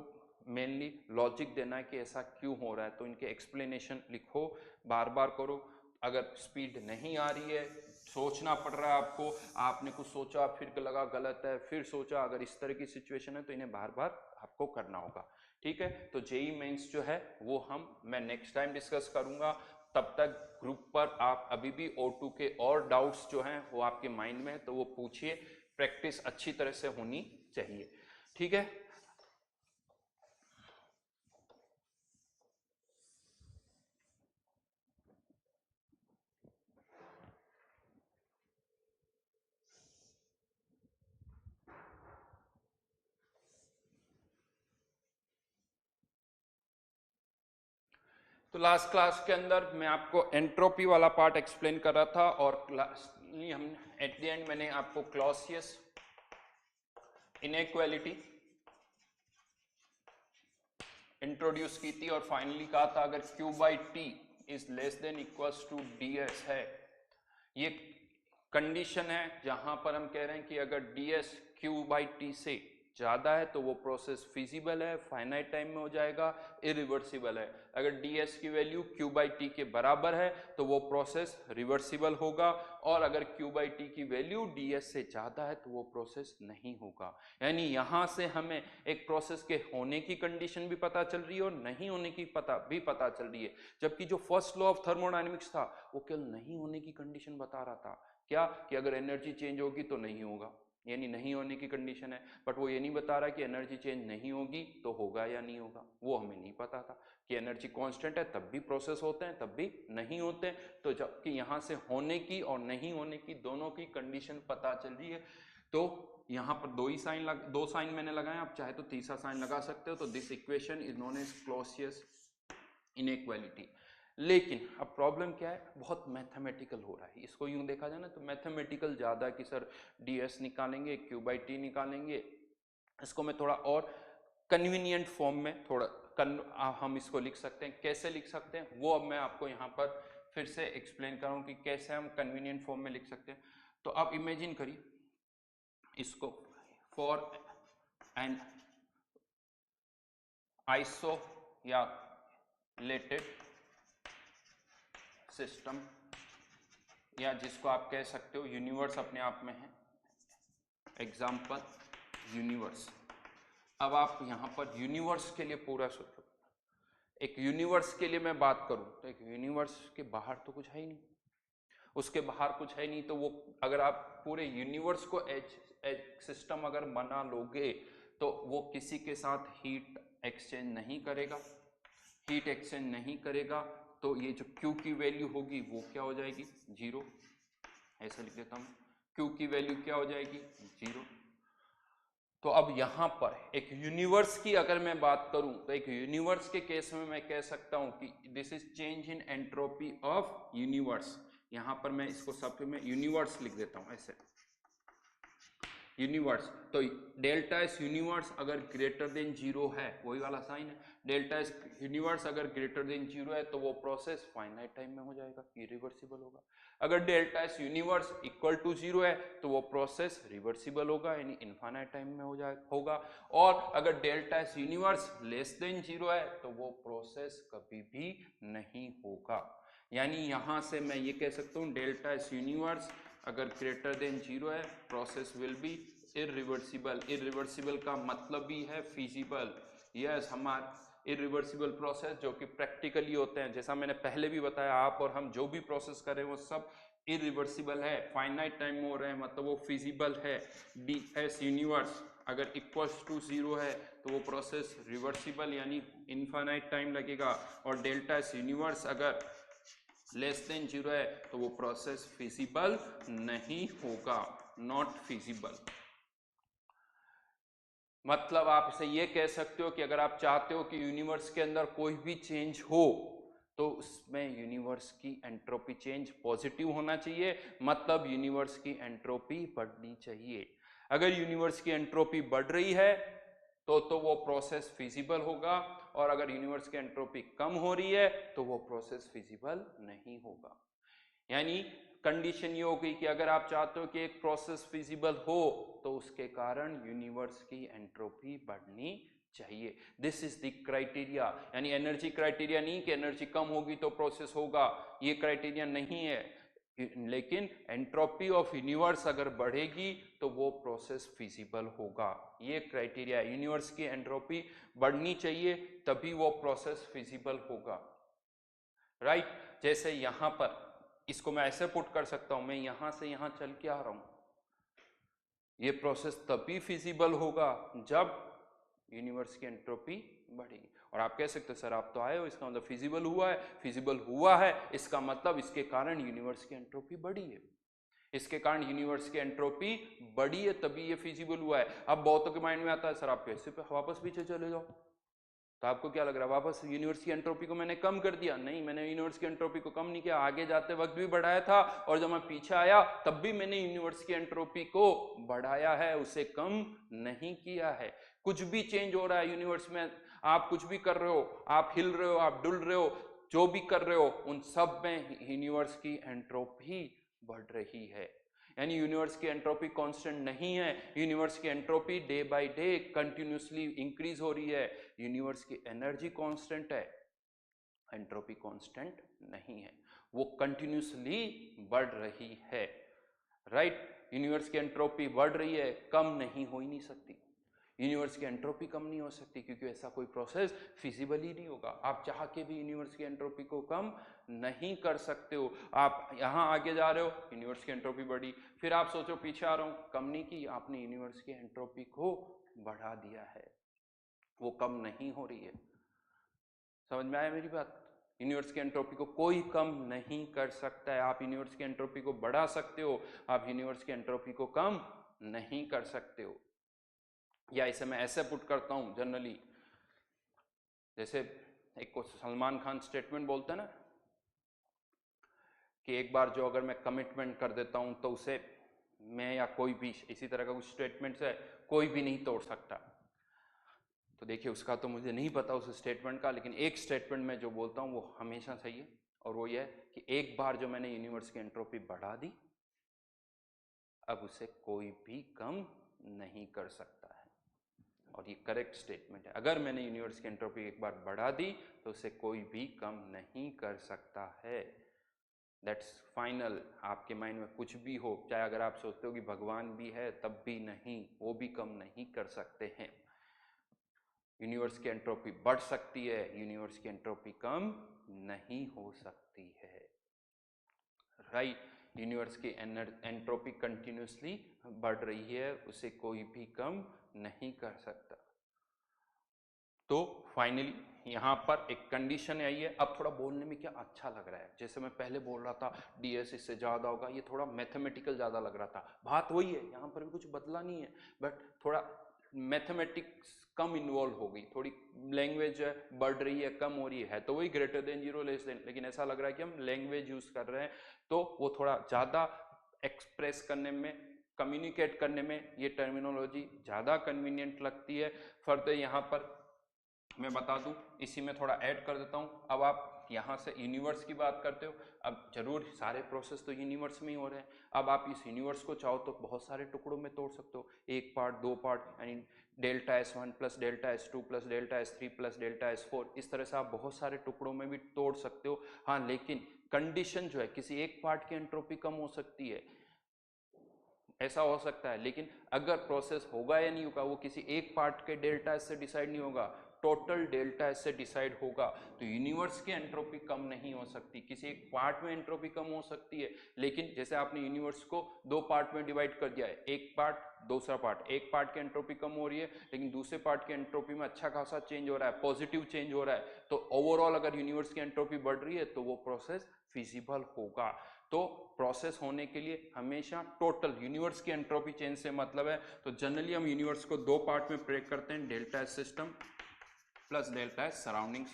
मेनली लॉजिक देना है कि ऐसा क्यों हो रहा है, तो इनके एक्सप्लेनेशन लिखो, बार बार करो। अगर स्पीड नहीं आ रही है, सोचना पड़ रहा है आपको, आपने कुछ सोचा फिर लगा गलत है, फिर सोचा, अगर इस तरह की सिचुएशन है तो इन्हें बार बार आपको करना होगा। ठीक है, तो जेई मेंस जो है वो मैं नेक्स्ट टाइम डिस्कस करूंगा। तब तक ग्रुप पर आप अभी भी O2 के और डाउट्स जो हैं वो आपके माइंड में है तो वो पूछिए, प्रैक्टिस अच्छी तरह से होनी चाहिए। ठीक है, तो लास्ट क्लास के अंदर मैं आपको एंट्रोपी वाला पार्ट एक्सप्लेन कर रहा था, और हम एट द एंड मैंने आपको क्लॉसियस इनइक्वालिटी इंट्रोड्यूस की थी, और फाइनली कहा था अगर Q/T is less than equals to ds है, ये कंडीशन है जहां पर हम कह रहे हैं कि अगर ds Q/T से ज्यादा है तो वो प्रोसेस फिजिबल है, फाइनाइट टाइम में हो जाएगा, इरिवर्सिबल है। अगर ds की वैल्यू Q/T के बराबर है तो वो प्रोसेस रिवर्सिबल होगा, और अगर Q/T की वैल्यू ds से ज्यादा है तो वो प्रोसेस नहीं होगा। यानी यहां से हमें एक प्रोसेस के होने की कंडीशन भी पता चल रही है और नहीं होने की पता चल रही है। जबकि जो फर्स्ट लॉ ऑफ थर्मोडायनेमिक्स था वो केवल नहीं होने की कंडीशन बता रहा था, क्या कि अगर एनर्जी चेंज होगी तो नहीं होगा, यानी नहीं होने की कंडीशन है। बट वो ये नहीं बता रहा कि एनर्जी चेंज नहीं होगी तो होगा या नहीं होगा, वो हमें नहीं पता था कि एनर्जी कांस्टेंट है तब भी प्रोसेस होते हैं तब भी नहीं होते हैं। तो जबकि यहाँ से होने की और नहीं होने की दोनों की कंडीशन पता चल रही है, तो यहाँ पर दो साइन मैंने लगाए, आप चाहे तो तीसरा साइन लगा सकते हो। तो this equation is known as Clausius inequality. लेकिन अब प्रॉब्लम क्या है, बहुत मैथमेटिकल हो रहा है। इसको यूं देखा जाए ना तो मैथमेटिकल ज़्यादा कि सर ds निकालेंगे, Q/T निकालेंगे। इसको मैं थोड़ा और कन्वीनियंट फॉर्म में हम इसको लिख सकते हैं। कैसे लिख सकते हैं वो अब मैं आपको यहाँ पर फिर से एक्सप्लेन करूँ कि कैसे हम कन्वीनियंट फॉर्म में लिख सकते हैं। तो आप इमेजिन करिए इसको, फॉर एन आइसो या रिलेटेड सिस्टम, या जिसको आप कह सकते हो यूनिवर्स अपने आप में है, एग्जाम्पल यूनिवर्स। अब आप यहां पर यूनिवर्स के लिए पूरा सोचो। एक यूनिवर्स के लिए मैं बात करूं तो एक यूनिवर्स के बाहर तो कुछ है ही नहीं, उसके बाहर कुछ है नहीं, तो वो अगर आप पूरे यूनिवर्स को एज सिस्टम अगर बना लोगे तो वो किसी के साथ हीट एक्सचेंज नहीं करेगा। हीट एक्सचेंज नहीं करेगा तो ये जो Q की वैल्यू होगी वो क्या हो जाएगी, जीरो। ऐसा लिख देता हूं, Q की वैल्यू क्या हो जाएगी, जीरो। तो अब यहां पर एक यूनिवर्स की अगर मैं बात करूं तो एक यूनिवर्स के केस में मैं कह सकता हूं कि this is change in entropy of universe. यहां पर मैं इसको सब में यूनिवर्स लिख देता हूं ऐसे, यूनिवर्स। तो डेल्टा एस यूनिवर्स अगर ग्रेटर देन जीरो है, वही वाला साइन है, डेल्टा एस यूनिवर्स अगर ग्रेटर देन जीरो है तो वो प्रोसेस फाइनाइट टाइम में हो जाएगा, इरिवर्सिबल होगा। अगर delta S universe equal to zero है तो वो प्रोसेस रिवर्सिबल होगा, यानी इनफाइनाइट टाइम में होगा। और अगर delta S universe less than zero है तो वो प्रोसेस कभी भी नहीं होगा। यानी यहां से मैं ये कह सकता हूं डेल्टा एस यूनिवर्स अगर ग्रेटर देन जीरो है process will be irreversible. Irreversible का मतलब भी है फिजिबल। यस, हमारे इरिवर्सिबल प्रोसेस जो कि प्रैक्टिकली होते हैं, जैसा मैंने पहले भी बताया, आप और हम जो भी प्रोसेस कर रहे हैं वो सब इरिवर्सिबल है, फाइनाइट टाइम में हो रहे हैं, मतलब वो फिजिबल है। डी एस यूनिवर्स अगर इक्वल्स टू जीरो है तो वो प्रोसेस रिवर्सिबल यानी इनफाइनाइट टाइम लगेगा। और डेल्टा एस यूनिवर्स अगर लेस देन जीरो है तो वो प्रोसेस फिजिबल नहीं होगा, नॉट फिजिबल। मतलब आप इसे ये कह सकते हो कि अगर आप चाहते हो कि यूनिवर्स के अंदर कोई भी चेंज हो तो उसमें यूनिवर्स की एंट्रोपी चेंज पॉजिटिव होना चाहिए, मतलब यूनिवर्स की एंट्रोपी बढ़नी चाहिए। अगर यूनिवर्स की एंट्रोपी बढ़ रही है तो वो प्रोसेस फिजिबल होगा, और अगर यूनिवर्स की एंट्रोपी कम हो रही है तो वो प्रोसेस फिजिबल नहीं होगा। यानी कंडीशन ये हो गई कि अगर आप चाहते हो कि एक प्रोसेस फिजिबल हो तो उसके कारण यूनिवर्स की एंट्रोपी बढ़नी चाहिए। This is the criteria. यानी एनर्जी क्राइटेरिया नहीं कि एनर्जी कम होगी तो प्रोसेस होगा, ये क्राइटेरिया नहीं है, लेकिन एंट्रोपी ऑफ यूनिवर्स अगर बढ़ेगी तो वो प्रोसेस फिजिबल होगा, ये क्राइटेरिया। यूनिवर्स की एंट्रोपी बढ़नी चाहिए तभी वो प्रोसेस फिजिबल होगा, राइट। जैसे यहां पर इसको मैं ऐसे पुट कर सकता हूं, मैं यहां से यहां चल के आ रहा हूं, ये प्रोसेस तभी फिजिबल होगा जब यूनिवर्स की एंट्रोपी बढ़ेगी। और आप कह सकते हो सर आप तो आए हो, इसका मतलब फिजिबल हुआ है। फिजिबल हुआ है इसका मतलब इसके कारण यूनिवर्स की एंट्रोपी बढ़ी है, इसके कारण यूनिवर्स की एंट्रोपी बढ़ी है तभी ये फिजिबल हुआ है। अब बहुतों के माइंड में आता है सर आप कैसे वापस पीछे चले जाओ, तो आपको क्या लग रहा है वापस यूनिवर्स की एंट्रोपी को मैंने कम कर दिया? नहीं, मैंने यूनिवर्स की एंट्रोपी को कम नहीं किया, आगे जाते वक्त भी बढ़ाया था, और जब मैं पीछे आया तब भी मैंने यूनिवर्स की एंट्रोपी को बढ़ाया है, उसे कम नहीं किया है। कुछ भी चेंज हो रहा है यूनिवर्स में, आप कुछ भी कर रहे हो, आप हिल रहे हो, आप डुल रहे हो, जो भी कर रहे हो, उन सब में यूनिवर्स की एंट्रोपी बढ़ रही है। यानी यूनिवर्स की एंट्रोपी कांस्टेंट नहीं है, यूनिवर्स की entropy day by day continuously increase हो रही है। यूनिवर्स की एनर्जी कांस्टेंट है, एंट्रोपी कांस्टेंट नहीं है, वो कंटिन्यूसली बढ़ रही है, राइट। यूनिवर्स की एंट्रोपी बढ़ रही है, कम नहीं हो ही नहीं सकती। यूनिवर्स की एंट्रोपी कम नहीं हो सकती क्योंकि ऐसा कोई प्रोसेस फिजिबल ही नहीं होगा। आप चाह के भी यूनिवर्स की एंट्रोपी को कम नहीं कर सकते हो। आप यहां आगे जा रहे हो, यूनिवर्स की एंट्रोपी बढ़ी, फिर आप सोचो पीछे आ रहा हूं, कम नहीं की, आपने यूनिवर्स की एंट्रोपी को बढ़ा दिया है, वो कम नहीं हो रही है। समझ में आया मेरी बात? यूनिवर्स की एंट्रोपी को कोई कम नहीं कर सकता है। आप यूनिवर्स की एंट्रोपी को बढ़ा सकते हो, आप यूनिवर्स की एंट्रोपी को कम नहीं कर सकते हो। या इसे मैं ऐसे पुट करता हूं जनरली, जैसे एक को सलमान खान स्टेटमेंट बोलते हैं ना कि एक बार जो अगर मैं कमिटमेंट कर देता हूं तो उसे मैं या कोई भी, इसी तरह का कुछ स्टेटमेंट है, कोई भी नहीं तोड़ सकता। तो देखिए उसका तो मुझे नहीं पता उस स्टेटमेंट का, लेकिन एक स्टेटमेंट में जो बोलता हूं वो हमेशा सही है, और वो ये है कि एक बार जो मैंने यूनिवर्स की एंट्रोपी बढ़ा दी, अब उसे कोई भी कम नहीं कर सकता है। और ये करेक्ट स्टेटमेंट है। अगर मैंने यूनिवर्स की एंट्रोपी एक बार बढ़ा दी तो उसे कोई भी कम नहीं कर सकता है। That's final. आपके माइंड में कुछ भी हो, चाहे अगर आप सोचते हो कि भगवान भी है तब भी नहीं, वो भी कम नहीं कर सकते हैं। यूनिवर्स की एंट्रोपी बढ़ सकती है, यूनिवर्स की एंट्रोपी कम नहीं हो सकती है। राइट, यूनिवर्स की एंट्रोपी कंटिन्यूसली बढ़ रही है, उसे कोई भी कम नहीं कर सकता। तो फाइनली यहाँ पर एक कंडीशन आई है। अब थोड़ा बोलने में क्या अच्छा लग रहा है, जैसे मैं पहले बोल रहा था डीएस इससे ज़्यादा होगा, ये थोड़ा मैथमेटिकल ज़्यादा लग रहा था। बात वही है, यहाँ पर भी कुछ बदला नहीं है, बट थोड़ा मैथमेटिक्स कम इन्वॉल्व हो गई, थोड़ी लैंग्वेज बढ़ रही है, कम हो रही है तो वही greater than zero less than, लेकिन ऐसा लग रहा है कि हम लैंग्वेज यूज कर रहे हैं तो वो थोड़ा ज़्यादा एक्सप्रेस करने में, कम्युनिकेट करने में ये टर्मिनोलॉजी ज़्यादा कन्वीनियंट लगती है। फर्दर यहाँ पर मैं बता दूं, इसी में थोड़ा ऐड कर देता हूं। अब आप यहाँ से यूनिवर्स की बात करते हो, अब जरूर सारे प्रोसेस तो यूनिवर्स में ही हो रहे हैं। अब आप इस यूनिवर्स को चाहो तो बहुत सारे टुकड़ों में तोड़ सकते हो, एक पार्ट, दो पार्ट, यानी delta S1 plus delta S2 plus delta S3 plus delta S4, इस तरह से आप बहुत सारे टुकड़ों में भी तोड़ सकते हो। हाँ, लेकिन कंडीशन जो है, किसी एक पार्ट की एंट्रोपी कम हो सकती है, ऐसा हो सकता है, लेकिन अगर प्रोसेस होगा या नहीं होगा वो किसी एक पार्ट के डेल्टा एस से डिसाइड नहीं होगा, टोटल डेल्टा एस से डिसाइड होगा। तो यूनिवर्स की एंट्रोपी कम नहीं हो सकती, किसी एक पार्ट में एंट्रोपी कम हो सकती है, लेकिन जैसे आपने यूनिवर्स को दो पार्ट में डिवाइड कर दिया है, एक पार्ट, दूसरा पार्ट, एक पार्ट की एंट्रोपी कम हो रही है लेकिन दूसरे पार्ट की एंट्रोपी में अच्छा खासा चेंज हो रहा है, पॉजिटिव चेंज हो रहा है, तो ओवरऑल अगर यूनिवर्स की एंट्रोपी बढ़ रही है तो वो प्रोसेस फिजिबल होगा। तो प्रोसेस होने के लिए हमेशा टोटल यूनिवर्स की एंट्रोपी चेंज से मतलब है। तो जनरली हम यूनिवर्स को दो पार्ट में ब्रेक करते हैं, delta S system plus delta S surroundings.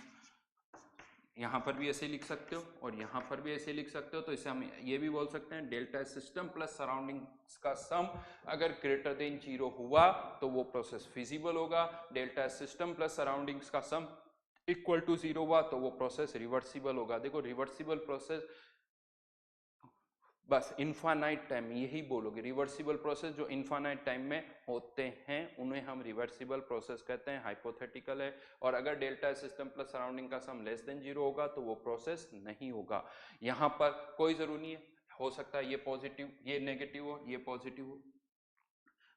यहाँ पर भी ऐसे लिख सकते हो और यहाँ पर भी ऐसे लिख सकते हो। तो इसे हम ये भी बोल सकते हैं delta S system plus surroundings का सम अगर ग्रेटर देन जीरो हुआ तो वो प्रोसेस फिजिबल होगा, delta S system plus surroundings का सम इक्वल टू जीरो हुआ तो वो प्रोसेस रिवर्सिबल होगा। देखो रिवर्सिबल प्रोसेस बस इनफाइनाइट टाइम में यही बोलोगे, रिवर्सिबल प्रोसेस जो इनफाइनाइट टाइम में होते हैं उन्हें हम रिवर्सिबल प्रोसेस कहते हैं, हाइपोथेटिकल है। और अगर डेल्टा सिस्टम प्लस सराउंडिंग का सम लेस देन जीरो होगा तो वो प्रोसेस नहीं होगा। यहाँ पर कोई जरूरी नहीं है, हो सकता है ये पॉजिटिव, ये नेगेटिव हो, ये पॉजिटिव हो,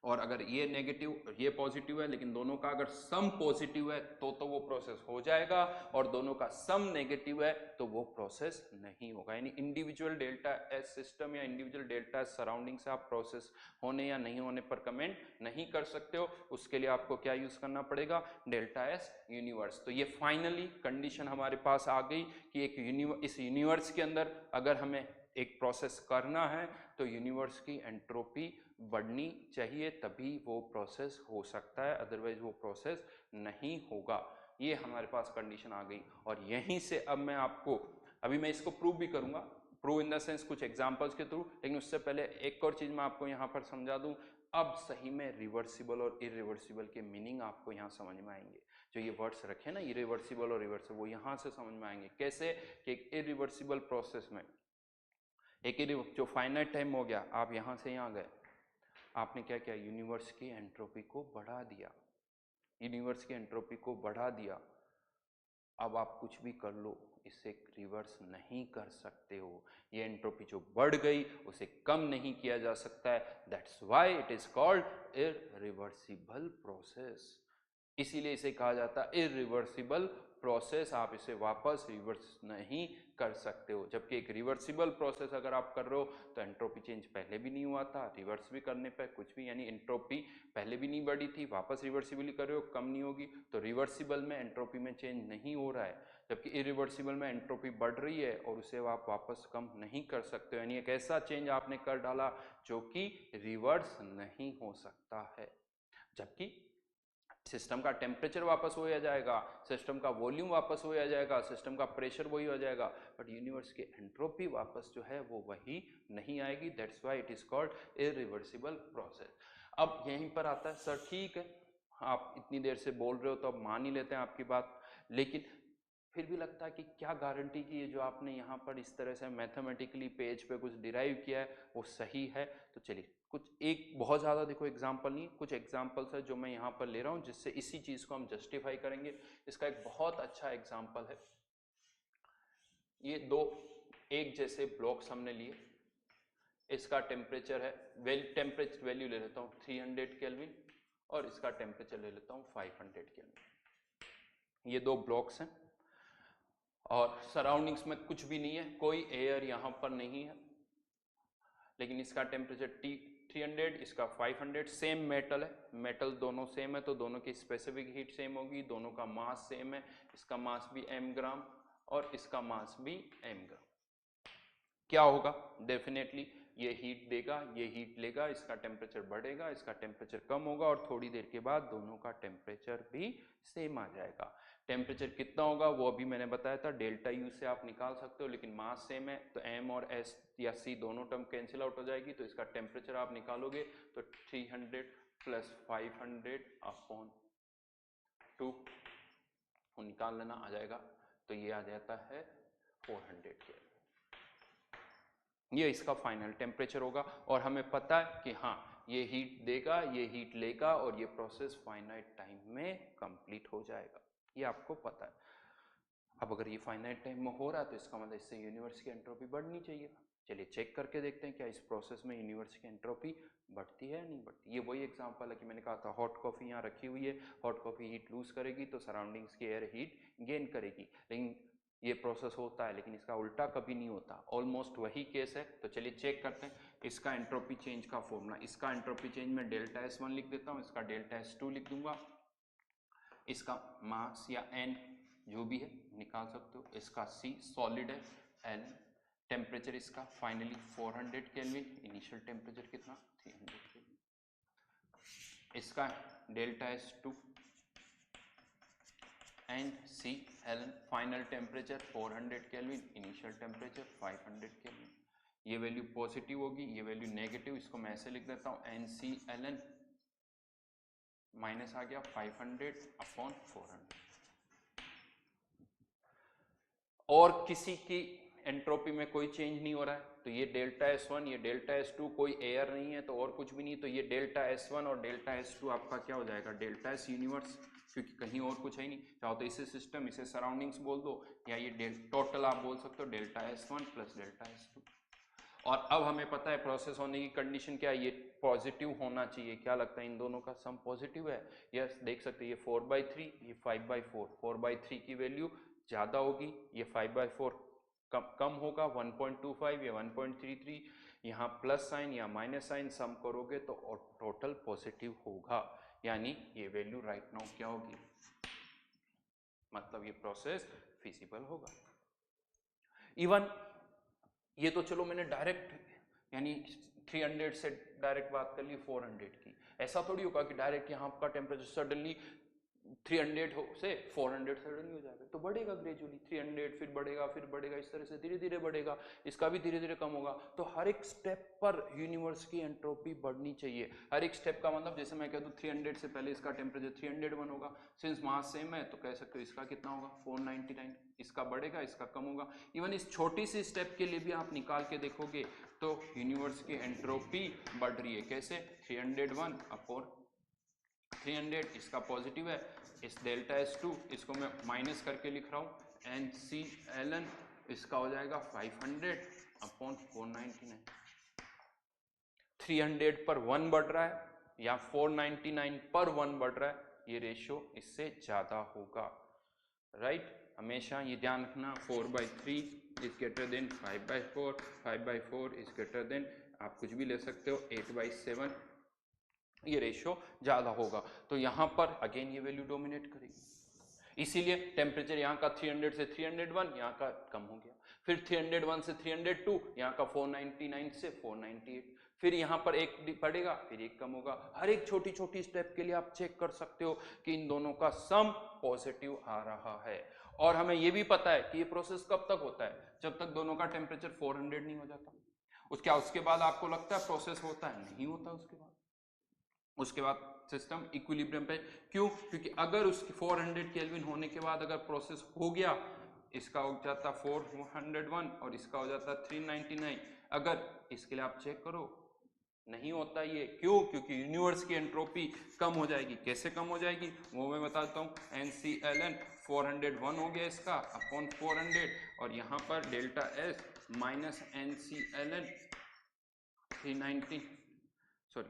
और अगर ये नेगेटिव ये पॉजिटिव है लेकिन दोनों का अगर सम पॉजिटिव है तो वो प्रोसेस हो जाएगा, और दोनों का सम नेगेटिव है तो वो प्रोसेस नहीं होगा। यानी इंडिविजुअल डेल्टा एस सिस्टम या इंडिविजुअल डेल्टा एस सराउंडिंग से आप प्रोसेस होने या नहीं होने पर कमेंट नहीं कर सकते हो। उसके लिए आपको क्या यूज करना पड़ेगा, डेल्टा एस यूनिवर्स। तो ये फाइनली कंडीशन हमारे पास आ गई कि एक इस यूनिवर्स के अंदर अगर हमें एक प्रोसेस करना है तो यूनिवर्स की एंट्रोपी बढ़नी चाहिए, तभी वो प्रोसेस हो सकता है, अदरवाइज वो प्रोसेस नहीं होगा। ये हमारे पास कंडीशन आ गई। और यहीं से अब मैं आपको, अभी मैं इसको प्रूव भी करूंगा, प्रूव इन द सेंस कुछ एग्जांपल्स के थ्रू, लेकिन उससे पहले एक और चीज मैं आपको यहाँ पर समझा दूं। अब सही में रिवर्सिबल और इरिवर्सिबल के मीनिंग आपको यहाँ समझ में आएंगे। जो ये वर्ड्स रखे ना, इरिवर्सिबल और रिवर्सिबल, वो यहाँ से समझ में आएंगे। कैसे कि एक इरिवर्सिबल प्रोसेस में एक जो फाइनाइट टाइम हो गया, आप यहाँ से यहाँ गए, आपने क्या किया, यूनिवर्स की एंट्रोपी को बढ़ा दिया, यूनिवर्स की एंट्रोपी को बढ़ा दिया। अब आप कुछ भी कर लो, इसे रिवर्स नहीं कर सकते हो। ये एंट्रोपी जो बढ़ गई उसे कम नहीं किया जा सकता है। That's why it is called irreversible process. इसीलिए इसे कहा जाता है इरिवर्सिबल प्रोसेस। आप इसे वापस रिवर्स नहीं कर सकते हो। जबकि एक रिवर्सिबल प्रोसेस अगर आप कर रहे हो तो एंट्रोपी चेंज पहले भी नहीं हुआ था, रिवर्स भी करने पे कुछ भी, यानी एंट्रोपी पहले भी नहीं बढ़ी थी, वापस रिवर्सिबली कर रहे हो, कम नहीं होगी। तो रिवर्सिबल में एंट्रोपी में चेंज नहीं हो रहा है, जबकि इरिवर्सिबल में एंट्रोपी बढ़ रही है और उसे आप वापस कम नहीं कर सकते हो। यानी एक ऐसा चेंज आपने कर डाला जो कि रिवर्स नहीं हो सकता है। जबकि सिस्टम का टेम्परेचर वापस हो जाएगा, सिस्टम का वॉल्यूम वापस हो जाएगा, सिस्टम का प्रेशर वही हो जाएगा, बट यूनिवर्स की एंट्रोपी वापस जो है वो वही नहीं आएगी। That's why it is called irreversible process. अब यहीं पर आता है, सर ठीक है आप इतनी देर से बोल रहे हो तो अब मान ही लेते हैं आपकी बात, लेकिन फिर भी लगता है कि क्या गारंटी की ये जो आपने यहाँ पर इस तरह से मैथमेटिकली पेज पे कुछ डिराइव किया है वो सही है। तो चलिए कुछ एक बहुत ज़्यादा देखो एग्जाम्पल नहीं, कुछ एग्जाम्पल्स है जो मैं यहाँ पर ले रहा हूँ जिससे इसी चीज़ को हम जस्टिफाई करेंगे। इसका एक बहुत अच्छा एग्जाम्पल है, ये दो एक जैसे ब्लॉक्स हमने लिए, इसका टेम्परेचर है टेम्परेचर वैल्यू ले लेता हूँ 300 केल्विन और इसका टेम्परेचर ले लेता हूँ 500 केल्विन। ये दो ब्लॉक्स हैं और सराउंडिंग्स में कुछ भी नहीं है, कोई एयर यहाँ पर नहीं है, लेकिन इसका टेम्परेचर 300, इसका 500, सेम मेटल है, मेटल दोनों सेम है तो दोनों की स्पेसिफिक हीट सेम होगी, दोनों का मास सेम है, इसका मास भी m ग्राम और इसका मास भी m ग्राम। क्या होगा, डेफिनेटली ये हीट देगा, ये हीट लेगा, इसका टेम्परेचर बढ़ेगा, इसका टेम्परेचर कम होगा और थोड़ी देर के बाद दोनों का टेम्परेचर भी सेम आ जाएगा। टेम्परेचर कितना होगा वो अभी मैंने बताया था, डेल्टा यू से आप निकाल सकते हो, लेकिन मास सेम है तो m और s या c दोनों टर्म कैंसिल आउट हो जाएगी, तो इसका टेम्परेचर आप निकालोगे तो 300 प्लस 500 अपॉन 2 निकाल लेना आ जाएगा, तो ये आ जाता है 400 केल्विन। ये इसका फाइनल टेम्परेचर होगा और हमें पता है कि हाँ ये हीट देगा, ये हीट लेगा और ये प्रोसेस फाइनाइट टाइम में कंप्लीट हो जाएगा, ये आपको पता है। अब अगर ये फाइनाइट टाइम में हो रहा है तो इसका मतलब इससे यूनिवर्स की एंट्रोपी बढ़नी चाहिए। चलिए चेक करके देखते हैं क्या इस प्रोसेस में यूनिवर्स की एंट्रोपी बढ़ती है या नहीं बढ़ती। ये वही एग्जांपल है कि मैंने कहा था हॉट कॉफ़ी यहाँ रखी हुई है, हॉट कॉफ़ी हीट लूज करेगी तो सराउंडिंग्स की एयर हीट गेन करेगी, लेकिन ये प्रोसेस होता है, लेकिन इसका उल्टा कभी नहीं होता, ऑलमोस्ट वही केस है। तो चलिए चेक करते हैं इसका एंट्रोपी चेंज का फॉर्मूला। इसका एंट्रोपी चेंज में डेल्टा S1 लिख देता हूँ, इसका डेल्टा S2 लिख दूंगा, इसका मास या n जो भी है निकाल सकते हो, इसका C सॉलिड है, L टेम्परेचर इसका फाइनली 400 केल्विन, इनिशियल टेम्परेचर कितना 300 केल्विन, इसका delta S2 and C L final temperature 400 kelvin, initial temperature 500 kelvin. ये वैल्यू पॉजिटिव होगी, ये वैल्यू नेगेटिव, इसको मैं ऐसे लिख देता हूँ NCLN माइनस आ गया 500 अपॉन 400। और किसी की एंट्रोपी में कोई चेंज नहीं हो रहा है, तो ये डेल्टा S1 ये डेल्टा S2, कोई एयर नहीं है तो और कुछ भी नहीं, तो ये डेल्टा S1 और डेल्टा S2 आपका क्या हो जाएगा डेल्टा S यूनिवर्स, क्योंकि कहीं और कुछ है ही नहीं। चाहो तो इसे सिस्टम, इसे सराउंडिंग्स बोल दो, या ये टोटल आप बोल सकते हो delta S1 plus delta S2। और अब हमें पता है प्रोसेस होने की कंडीशन क्या है, ये पॉजिटिव होना चाहिए। क्या लगता है इन दोनों का सम पॉजिटिव है? यस, देख सकते हैं ये 4/3 ये 5/4, 4/3 की वैल्यू ज़्यादा होगी, ये 5/4 कम होगा, 1.25 या 1.33, यहाँ प्लस साइन या माइनस साइन सम करोगे तो टोटल पॉजिटिव होगा, यानी ये वैल्यू राइट नाउ क्या होगी, मतलब ये प्रोसेस फिजिबल होगा। इवन ये तो चलो मैंने डायरेक्ट यानी 300 से डायरेक्ट बात कर ली 400 की, ऐसा थोड़ी होगा कि डायरेक्ट यहाँ का टेम्परेचर सडनली 300 से 400 सडनली हो जाएगा, तो बढ़ेगा ग्रेजुअली 300 फिर बढ़ेगा, इस तरह से धीरे धीरे बढ़ेगा, इसका भी धीरे धीरे कम होगा। तो हर एक स्टेप पर यूनिवर्स की एंट्रोपी बढ़नी चाहिए। हर एक स्टेप का मतलब जैसे मैं कह दूं 300 से पहले इसका टेम्परेचर 301 होगा, सिंस मास सेम है तो कह सकते हो इसका कितना होगा 499, इसका बढ़ेगा इसका कम होगा। इवन इस छोटी सी स्टेप के लिए भी आप निकाल के देखोगे तो यूनिवर्स की एंट्रोपी बढ़ रही है, कैसे 301 अपॉन 300, इसका पॉजिटिव है, इस डेल्टा S2 इसको मैं माइनस करके लिख रहा हूँ NCLN, इसका हो जाएगा 500 अपॉन 499। 300 पर 1 बढ़ रहा है या 499 पर 1 बढ़ रहा है, ये रेशियो इससे ज्यादा होगा, राइट। हमेशा ये ध्यान रखना 4/3 is greater than 5/4, 5/4 is greater than, आप कुछ भी ले सकते हो 8/7, ये रेशियो ज्यादा होगा। तो यहां पर अगेन ये वैल्यू डोमिनेट करेगी, इसीलिए टेम्परेचर यहाँ का 300 से 301 यहाँ का कम हो गया, फिर 301 से 302 यहाँ का 499 से 498, फिर यहाँ पर एक बढ़ेगा फिर एक कम होगा। हर एक छोटी छोटी स्टेप के लिए आप चेक कर सकते हो कि इन दोनों का सम पॉजिटिव आ रहा है। और हमें यह भी पता है कि ये प्रोसेस कब तक होता है, जब तक दोनों का टेम्परेचर 400 नहीं हो जाता। उसके बाद आपको लगता है प्रोसेस होता है, नहीं होता। उसके बाद सिस्टम इक्विलिब्रियम पे। क्यों? क्योंकि अगर उसकी 400 केल्विन होने के बाद अगर प्रोसेस हो गया, इसका हो जाता 401 और इसका हो जाता 399, अगर इसके लिए आप चेक करो नहीं होता ये। क्यों? क्योंकि यूनिवर्स की एंट्रोपी कम हो जाएगी। कैसे कम हो जाएगी वो मैं बताता हूँ। NCln 401 हो गया इसका अपॉन 400 और यहाँ पर delta S minus NCln 390 sorry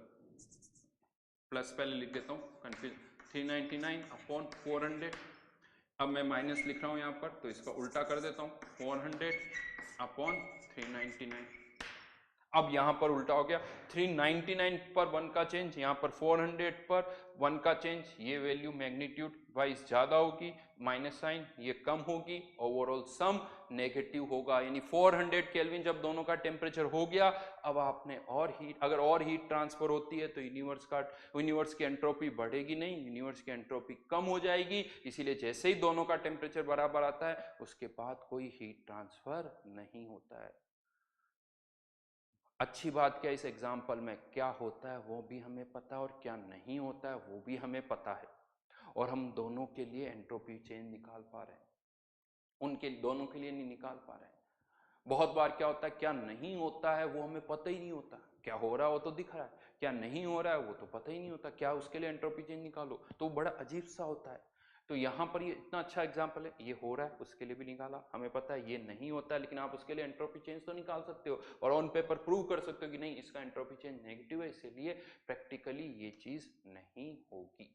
plus पहले लिख देता हूँ कंफ्यूज 399 अपॉन 400। अब मैं माइनस लिख रहा हूँ यहाँ पर तो इसका उल्टा कर देता हूँ 400 अपॉन 399। अब यहाँ पर उल्टा हो गया 399 पर 1 का चेंज, यहाँ पर 400 पर 1 का चेंज, ये वैल्यू मैग्नीट्यूड वाइज ज्यादा होगी, माइनस साइन ये कम होगी, ओवरऑल सम नेगेटिव होगा। यानी 400 केल्विन जब दोनों का टेम्परेचर हो गया, अब आपने और हीट, अगर और हीट ट्रांसफर होती है तो यूनिवर्स की एंट्रोपी बढ़ेगी नहीं, यूनिवर्स की एंट्रोपी कम हो जाएगी। इसीलिए जैसे ही दोनों का टेम्परेचर बराबर आता है उसके बाद कोई हीट ट्रांसफर नहीं होता है। अच्छी बात क्या इस एग्जाम्पल में क्या होता है वो भी हमें पता है और क्या नहीं होता है वो भी हमें पता है, और हम दोनों के लिए एंट्रोपी चेंज निकाल पा रहे हैं, उनके दोनों के लिए नहीं निकाल पा रहे हैं। बहुत बार क्या होता है क्या नहीं होता है वो हमें पता ही नहीं होता, क्या हो रहा है वो तो दिख रहा है, क्या नहीं हो रहा है वो तो पता ही नहीं होता, क्या उसके लिए एंट्रोपी चेंज निकालो, तो बड़ा अजीब सा होता है। तो यहाँ पर ये इतना अच्छा एग्जाम्पल है, ये हो रहा है उसके लिए भी निकाला, हमें पता है ये नहीं होता है लेकिन आप उसके लिए एंट्रोपी चेंज तो निकाल सकते हो और ऑन पेपर प्रूव कर सकते हो कि नहीं इसका एंट्रोपी चेंज नेगेटिव है, इसीलिए प्रैक्टिकली ये चीज नहीं होगी।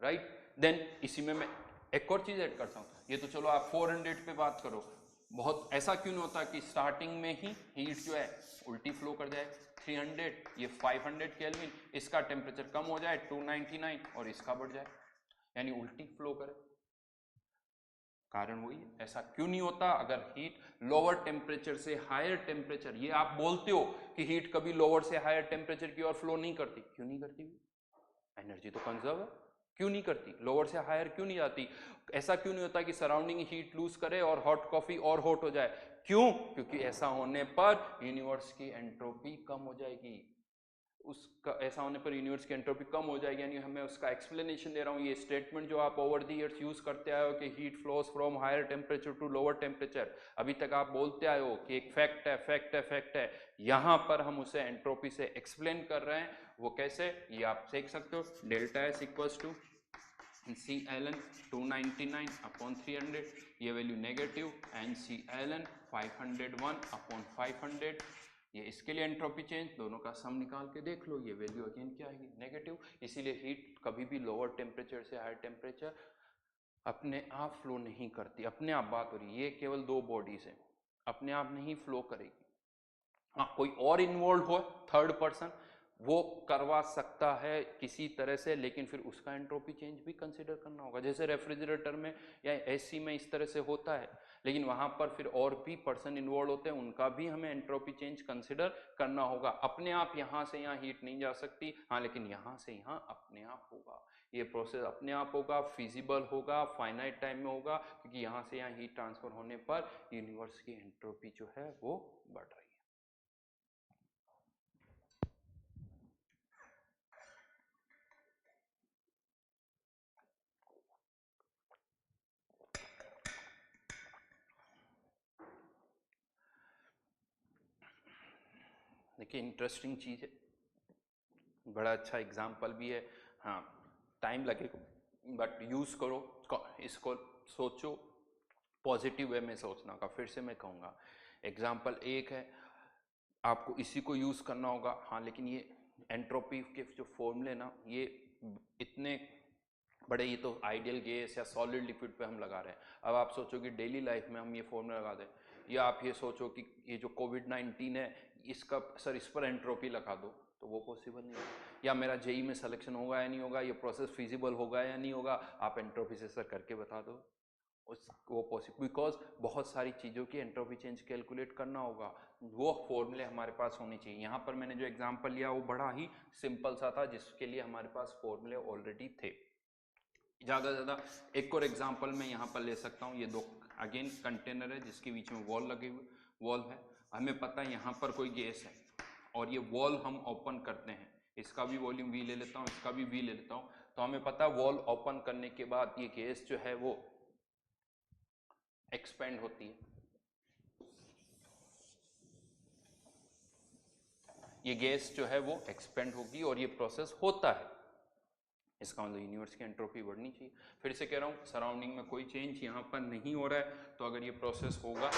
राइट देन इसी में मैं एक और चीज ऐड करता हूँ, ये तो चलो आप 400 पे बात करो, बहुत ऐसा क्यों नहीं होता कि स्टार्टिंग में ही हीट जो है उल्टी फ्लो कर जाए 300, ये 500 केल्विन, इसका टेम्परेचर कम हो जाए 299 और इसका बढ़ जाए, यानी उल्टी फ्लो करे। कारण वही है, ऐसा क्यों नहीं होता? अगर हीट लोअर टेम्परेचर से हायर टेम्परेचर, ये आप बोलते हो कि हीट कभी लोअर से हायर टेम्परेचर की ओर फ्लो नहीं करती, क्यों नहीं करती? एनर्जी तो कंजर्व है, क्यों नहीं करती? लोअर से हायर क्यों नहीं जाती? ऐसा क्यों नहीं होता कि सराउंडिंग हीट लूज करे और हॉट कॉफी और हॉट हो जाए? क्यों? क्योंकि ऐसा होने पर यूनिवर्स की एंट्रोपी कम हो जाएगी, उसका ऐसा होने पर यूनिवर्स की एंट्रोपी कम हो जाएगी। यानी हमें उसका एक्सप्लेनेशन दे रहा हूँ, ये स्टेटमेंट जो आप ओवर द ईयर्स यूज करते आए हो कि heat flows from higher temperature to lower temperature, अभी तक आप बोलते आए हो कि एक फैक्ट है, फैक्ट है, फैक्ट है, यहाँ पर हम उसे एंट्रोपी से एक्सप्लेन कर रहे हैं। वो कैसे, ये आप देख सकते हो, delta S equals to NCln 299 upon 300, ये वैल्यू नेगेटिव, NCln 501 अपॉन 500, ये इसके लिए एंट्रोपी चेंज, दोनों का सम निकाल के देख लो, ये वैल्यू अगेन क्या आएगी? नेगेटिव। इसीलिए हीट कभी भी लोअर टेम्परेचर से हायर टेम्परेचर अपने आप फ्लो नहीं करती, अपने आप बात हो रही है, ये केवल दो बॉडीज है, अपने आप नहीं फ्लो करेगी। हाँ कोई और इन्वॉल्व हो, थर्ड पर्सन, वो करवा सकता है किसी तरह से, लेकिन फिर उसका एंट्रोपी चेंज भी कंसिडर करना होगा। जैसे रेफ्रिजरेटर में या एसी में इस तरह से होता है, लेकिन वहां पर फिर और भी पर्सन इन्वॉल्व होते हैं, उनका भी हमें एंट्रोपी चेंज कंसिडर करना होगा। अपने आप यहां से यहाँ हीट नहीं जा सकती, हाँ, लेकिन यहां से यहाँ अपने आप होगा, ये प्रोसेस अपने आप होगा, फिजिबल होगा, फाइनाइट टाइम में होगा, क्योंकि यहाँ से यहाँ हीट ट्रांसफर होने पर यूनिवर्स की एंट्रोपी जो है वो बढ़ रही है। देखिए इंटरेस्टिंग चीज़ है, बड़ा अच्छा एग्जाम्पल भी है। हाँ टाइम लगेगा बट यूज़ करो इसको, सोचो पॉजिटिव वे में सोचना का। फिर से मैं कहूँगा एग्जाम्पल एक है, आपको इसी को यूज़ करना होगा। हाँ लेकिन ये एंट्रोपी के जो फॉर्मूले ना, ये इतने बड़े, ये तो आइडियल गैस या सॉलिड लिक्विड पे हम लगा रहे हैं। अब आप सोचो कि डेली लाइफ में हम ये फॉर्मूला लगा दें, या आप ये सोचो कि ये जो कोविड-19 है इसका सर इस पर एंट्रोपी लगा दो, तो वो पॉसिबल नहीं है। या मेरा जेई में सिलेक्शन होगा या नहीं होगा, ये प्रोसेस फिजिबल होगा या नहीं होगा, आप एंट्रोपी से सर करके बता दो, उस वो पॉसिबल, बिकॉज बहुत सारी चीज़ों की एंट्रोपी चेंज कैलकुलेट करना होगा, वो फॉर्मूले हमारे पास होनी चाहिए। यहाँ पर मैंने जो एग्जाम्पल लिया वो बड़ा ही सिंपल सा था, जिसके लिए हमारे पास फॉर्मूले ऑलरेडी थे। ज़्यादा से ज़्यादा एक और एग्जाम्पल मैं यहाँ पर ले सकता हूँ, ये दो अगेन कंटेनर है जिसके बीच में वॉल लगे हुए, वॉल है, हमें पता है यहाँ पर कोई गैस है और ये वॉल हम ओपन करते हैं, इसका भी वॉल्यूम V ले लेता हूँ, इसका भी V ले लेता हूँ, तो हमें पता है वॉल ओपन करने के बाद ये गैस जो है वो एक्सपेंड होती है, ये गैस जो है वो एक्सपेंड होगी और ये प्रोसेस होता है। इसका मतलब यूनिवर्स की एंट्रोपी बढ़नी चाहिए। फिर से कह रहा हूँ, सराउंडिंग में कोई चेंज यहाँ पर नहीं हो रहा है, तो अगर ये प्रोसेस होगा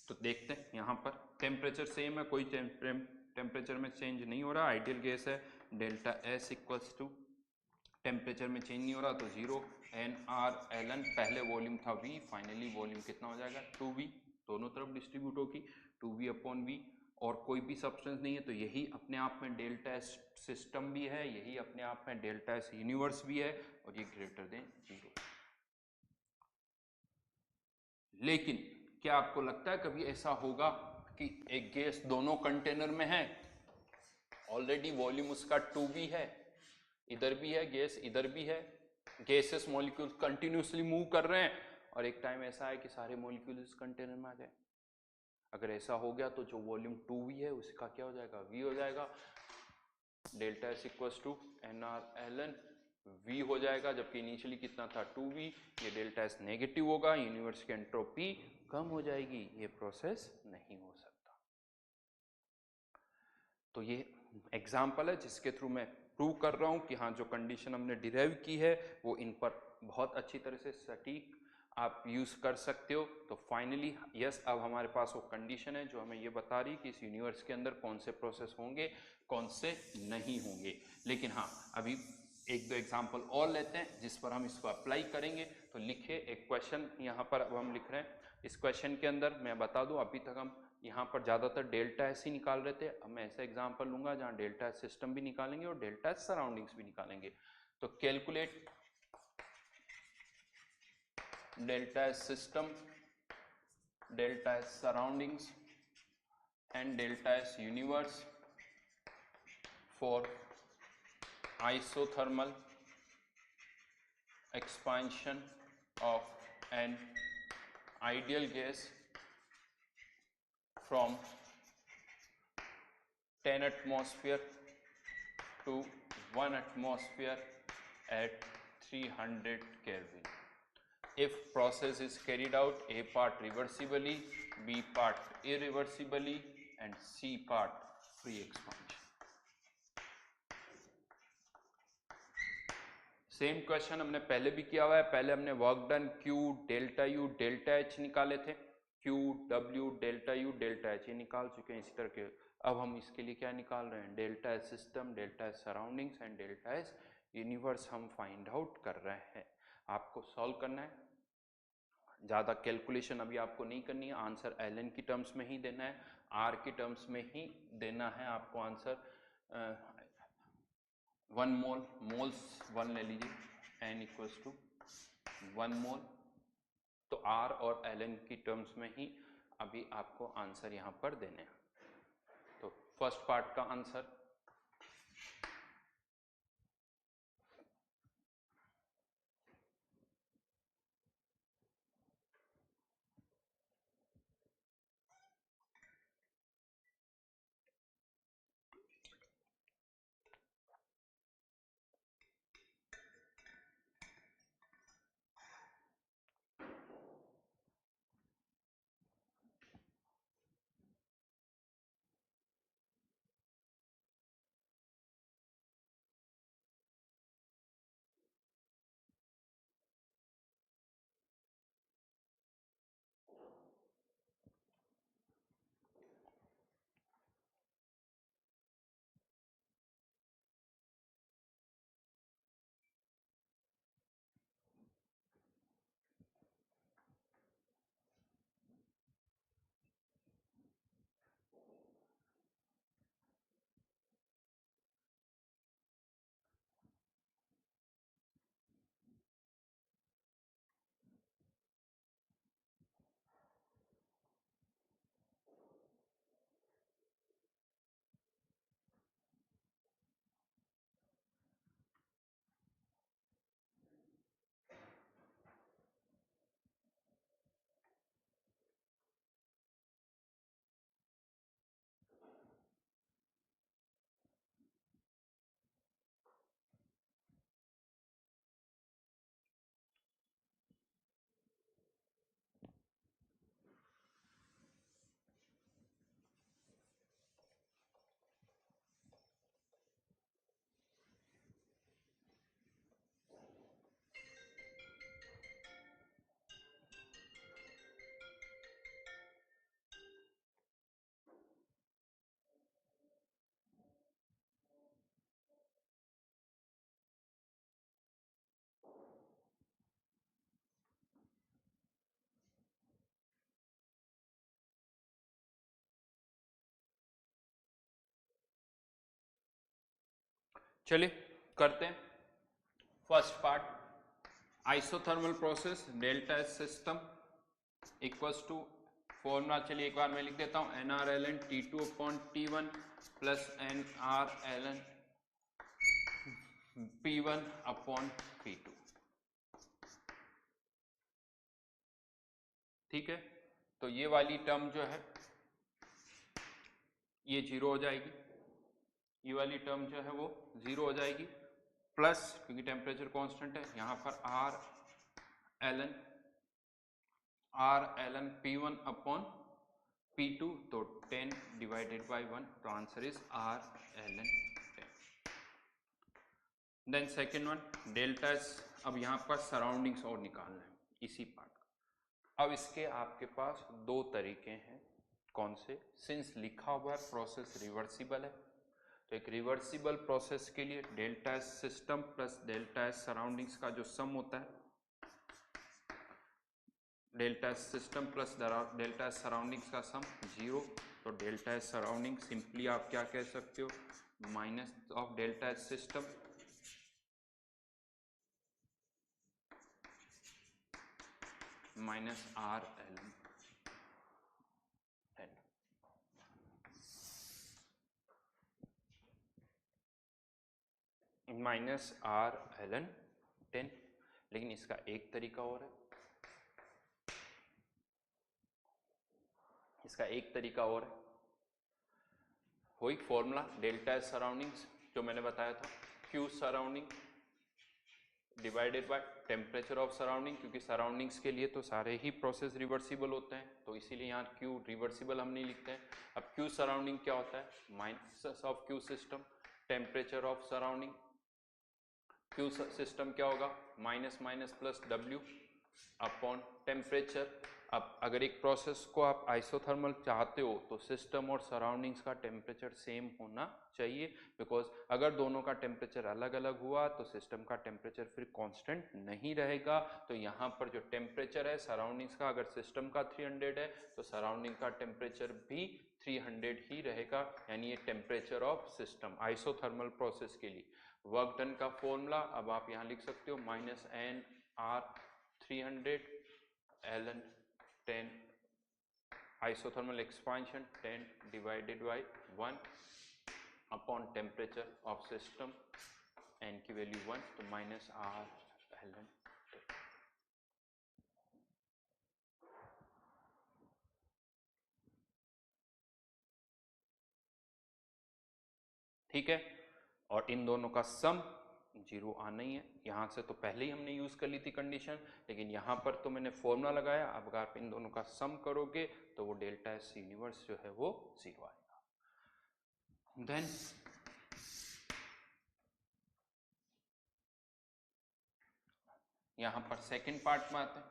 तो देखते हैं यहाँ पर टेम्परेचर सेम है, कोई टेम्परेचर में चेंज नहीं हो रहा, आइडियल गैस है। Delta S equals to temperature में चेंज नहीं हो रहा तो 0 NRLN, पहले वॉल्यूम था V, फाइनली वॉल्यूम कितना हो जाएगा 2V, दोनों तरफ डिस्ट्रीब्यूट होगी 2V अपॉन V, और कोई भी सब्सटेंस नहीं है तो यही अपने आप में डेल्टा एस सिस्टम भी है, यही अपने आप में डेल्टा एस यूनिवर्स भी है, और ये ग्रेटर देन 0। लेकिन क्या आपको लगता है कभी ऐसा होगा कि एक गैस दोनों कंटेनर में है, ऑलरेडी वॉल्यूम उसका 2V है, इधर भी है गैस, इधर भी है, गैसेस मॉलिक्यूल्स कंटिन्यूसली मूव कर रहे हैं, और एक टाइम ऐसा है कि सारे मॉलिक्यूल्स इस कंटेनर में आ गए। अगर ऐसा हो गया तो जो वॉल्यूम 2V है उसका क्या हो जाएगा, V हो जाएगा, delta S equals to NRLN V हो जाएगा, जबकि इनिशियली कितना था 2V, ये डेल्टा एस नेगेटिव होगा, यूनिवर्स की एंट्रोपी कम हो जाएगी, ये प्रोसेस नहीं हो सकता। तो ये एग्जाम्पल है जिसके थ्रू मैं प्रूव कर रहा हूं कि हाँ, जो कंडीशन हमने डिराइव की है वो इन पर बहुत अच्छी तरह से सटीक आप यूज कर सकते हो। तो फाइनली यस, अब हमारे पास वो कंडीशन है जो हमें ये बता रही कि इस यूनिवर्स के अंदर कौन से प्रोसेस होंगे, कौन से नहीं होंगे। लेकिन हाँ, अभी एक दो एग्जाम्पल और लेते हैं जिस पर हम इसको अप्लाई करेंगे। तो लिखे एक क्वेश्चन यहाँ पर अब हम लिख रहे हैं। इस क्वेश्चन के अंदर मैं बता दूं, अभी तक हम यहाँ पर ज़्यादातर डेल्टा एस ही निकाल रहे थे। अब मैं ऐसा एग्जाम्पल लूंगा जहाँ डेल्टा एस सिस्टम भी निकालेंगे और डेल्टा एस सराउंडिंग्स भी निकालेंगे। तो calculate delta S system, delta S surroundings and delta S universe for isothermal expansion of an ideal gas from 10 atmosphere to 1 atmosphere at 300 Kelvin. If process is carried out, A part reversibly, B part irreversibly, and C part free expansion. Same question हमने पहले भी किया हुआ है। पहले हमने work done Q delta U delta H निकाले थे, Q W delta U delta H ये निकाल चुके हैं इसी तरह के। अब हम इसके लिए क्या निकाल रहे हैं, delta S system, delta S surroundings and delta S universe हम फाइंड आउट कर रहे हैं। आपको सॉल्व करना है, ज़्यादा कैलकुलेशन अभी आपको नहीं करनी है, आंसर एलएन की टर्म्स में ही देना है, आर की टर्म्स में ही देना है आपको आंसर। 1 मोल, मोल्स 1 ले लीजिए, n इक्वल्स टू 1 मोल, तो R और Ln की टर्म्स में ही अभी आपको आंसर यहाँ पर देने हैं। तो फर्स्ट पार्ट का आंसर चलिए करते हैं first part. Isothermal process delta S system equals to formula, चलिए एक बार मैं लिख देता हूं, N R L N T two upon T one plus N R L N P one upon P two. ठीक है, तो ये वाली टर्म जो है ये जीरो हो जाएगी, ये वाली टर्म जो है वो जीरो हो जाएगी, प्लस क्योंकि टेम्परेचर कांस्टेंट है यहाँ पर R L N P one upon P two, तो 10 डिवाइडेड बाई 1, तो answer is R L N 10। Then second one delta S, अब यहाँ पर सराउंडिंग्स और निकालना है इसी पार्ट का। अब इसके आपके पास दो तरीके हैं, कौन से, सिंस लिखा हुआ है प्रोसेस रिवर्सिबल है, तो एक रिवर्सिबल प्रोसेस के लिए delta S system plus delta S surroundings का जो सम होता है, delta S system plus delta S surroundings का सम 0, तो डेल्टा एस सराउंडिंग सिंपली आप क्या कह सकते हो, minus of delta S system minus R L N minus R L N 10। लेकिन इसका एक तरीका और है, इसका एक तरीका और है, वही फॉर्मूला डेल्टा एस सराउंडिंग्स जो मैंने बताया था, Q surrounding divided by temperature of surrounding, क्योंकि सराउंडिंग्स के लिए तो सारे ही प्रोसेस रिवर्सिबल होते हैं, तो इसीलिए यहाँ क्यू रिवर्सिबल हम नहीं लिखते हैं। अब क्यू सराउंडिंग क्या होता है, minus of Q system temperature of surrounding, Q system क्या होगा, minus minus plus W upon temperature. अब अगर एक प्रोसेस को आप आइसोथर्मल चाहते हो तो सिस्टम और सराउंडिंग्स का टेम्परेचर सेम होना चाहिए, बिकॉज अगर दोनों का टेम्परेचर अलग अलग हुआ तो सिस्टम का टेम्परेचर फिर कांस्टेंट नहीं रहेगा। तो यहाँ पर जो टेम्परेचर है सराउंडिंग्स का, अगर सिस्टम का 300 है तो सराउंडिंग का टेम्परेचर भी 300 ही रहेगा, यानी ये temperature of system isothermal process के लिए। वर्क डन का फॉर्मूला अब आप यहाँ लिख सकते हो, minus N R 300 L N 10 isothermal expansion 10 divided by 1 upon temperature of system, N की वैल्यू 1, तो माइनस आर एल एन 10। ठीक है, और इन दोनों का सम 0 आना ही है। यहाँ से तो पहले ही हमने यूज कर ली थी कंडीशन, लेकिन यहाँ पर तो मैंने फॉर्मूला लगाया। अब अगर आप इन दोनों का सम करोगे तो वो डेल्टा एस यूनिवर्स जो है वो 0 आएगा। देन यहाँ पर सेकेंड पार्ट में आते हैं।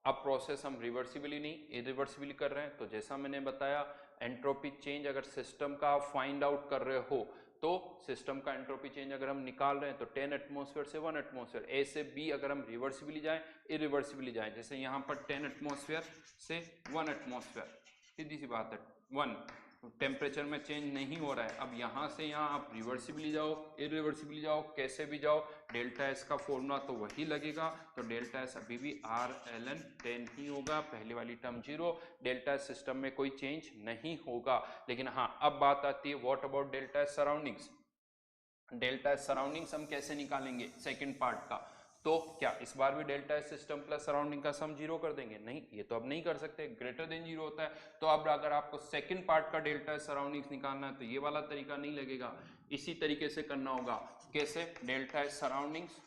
अब प्रोसेस हम रिवर्सिबली नहीं इरिवर्सिबली कर रहे हैं, तो जैसा मैंने बताया एंट्रोपी चेंज अगर सिस्टम का आप फाइंड आउट कर रहे हो तो सिस्टम का एंट्रोपी चेंज अगर हम निकाल रहे हैं तो 10 एटमॉस्फेयर से 1 एटमॉस्फेयर, ए से बी अगर हम रिवर्सिबली जाएं इरिवर्सिबली जाएं, जैसे यहाँ पर 10 एटमॉस्फेयर से 1 एटमॉस्फेयर, सीधी सी बात है 1, टेम्परेचर में चेंज नहीं हो रहा है। अब यहाँ से यहाँ आप रिवर्सिबली जाओ इरिवर्सिबली जाओ, कैसे भी जाओ, डेल्टा एस का फॉर्मूला तो वही लगेगा, तो डेल्टा एस अभी भी आर एल एन 10 ही होगा, पहले वाली टर्म 0, डेल्टा एस सिस्टम में कोई चेंज नहीं होगा। लेकिन हाँ अब बात आती है what about delta S surroundings. Delta S surroundings हम कैसे निकालेंगे सेकंड पार्ट का, तो क्या इस बार भी delta S system plus surrounding का सम 0 कर देंगे, नहीं ये तो अब नहीं कर सकते, ग्रेटर देन 0 होता है। तो अब अगर आपको सेकंड पार्ट का डेल्टा एस सराउंडिंग्स निकालना है तो ये वाला तरीका नहीं लगेगा, इसी तरीके से करना होगा। कैसे, delta S surroundings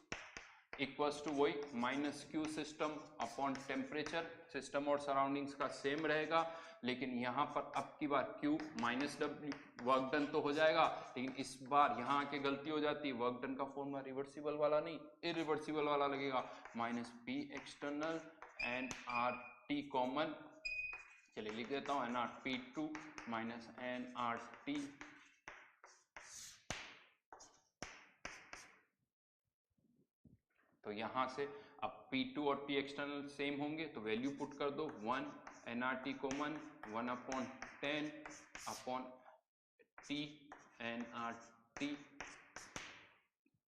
equals to वही minus Q system upon temperature, system और सराउंडिंग्स का सेम रहेगा, लेकिन यहाँ पर अब की बार Q minus W, work done तो हो जाएगा, लेकिन इस बार यहाँ आके गलती हो जाती है, वर्क डन का फॉर्मूला रिवर्सिबल वाला नहीं इरिवर्सिबल वाला लगेगा, minus P external N R T common, चलिए लिख देता हूँ N R P two minus N R T, तो यहां से अब P2 और P एक्सटर्नल सेम होंगे तो वैल्यू पुट कर दो, 1 nRT common 1 upon 10 upon T nRT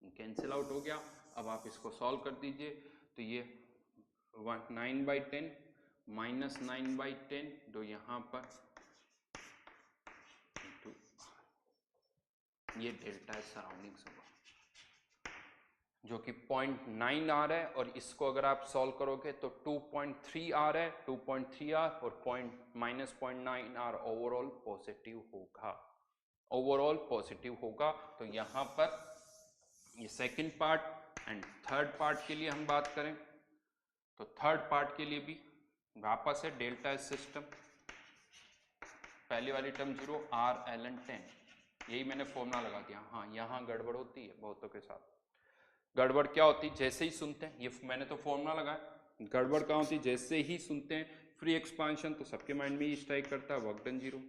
cancel out हो गया। अब आप इसको सॉल्व कर दीजिए, तो ये 9/10 माइनस 9/10 तो यहाँ पर ये डेल्टा एस सराउंडिंग्स होगा जो कि 0.9 आ रहा है, और इसको अगर आप सॉल्व करोगे तो 2.3 आ रहा है, 2.3 आर और -0.9 आर ओवरऑल पॉजिटिव होगा, ओवरऑल पॉजिटिव होगा। तो यहाँ पर ये second part and third part के लिए हम बात करें तो थर्ड पार्ट के लिए भी वापस है डेल्टा एस सिस्टम, पहली वाली टर्म 0 आर एल एन 10, यही मैंने फॉर्मूला लगा दिया। हाँ, यहाँ गड़बड़ होती है बहुतों के साथ। गड़बड़ क्या होती, जैसे ही सुनते हैं, ये मैंने तो फॉर्मूला लगाया, गड़बड़ क्या होती, जैसे ही सुनते हैं फ्री एक्सपांशन तो सबके माइंड में ही स्ट्राइक करता है वर्क डन 0।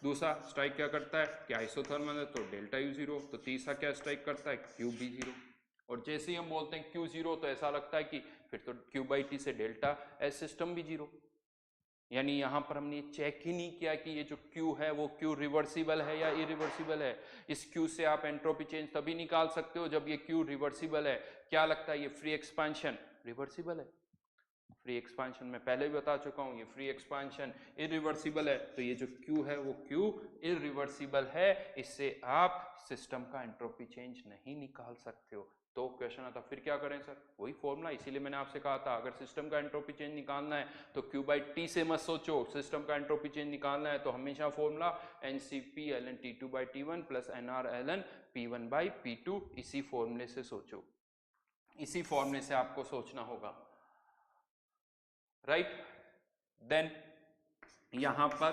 दूसरा स्ट्राइक क्या करता है कि आइसोथर्मल है तो डेल्टा यू 0। तो तीसरा क्या स्ट्राइक करता है, क्यू बी 0। और जैसे ही हम बोलते हैं क्यू 0 तो ऐसा लगता है कि फिर तो क्यू बाई टी से डेल्टा एस सिस्टम भी 0। यानी यहाँ पर हमने चेक ही नहीं किया कि ये जो Q है वो Q रिवर्सिबल है या इरिवर्सिबल है। इस Q से आप एंट्रोपी चेंज तभी निकाल सकते हो जब ये Q रिवर्सिबल है। क्या लगता है, ये फ्री एक्सपांशन रिवर्सिबल है? फ्री एक्सपांशन में पहले भी बता चुका हूँ, ये फ्री एक्सपांशन इरिवर्सिबल है। तो ये जो Q है वो Q इरिवर्सिबल है, इससे आप सिस्टम का एंट्रोपी चेंज नहीं निकाल सकते हो। तो क्वेश्चन आता फिर क्या करें सर, वही फॉर्मूला। इसीलिए मैंने आपसे कहा था अगर सिस्टम का एंट्रोपी चेंज निकालना है तो Q बाई टी से मत सोचो, सिस्टम का एंट्रोपी चेंज निकालना है तो हमेशा formula NCP ln T2 by T1 plus NR ln P1 by P2, इसी फॉर्मूले से सोचो, इसी फॉर्मूले से आपको सोचना होगा, राइट। देन यहां पर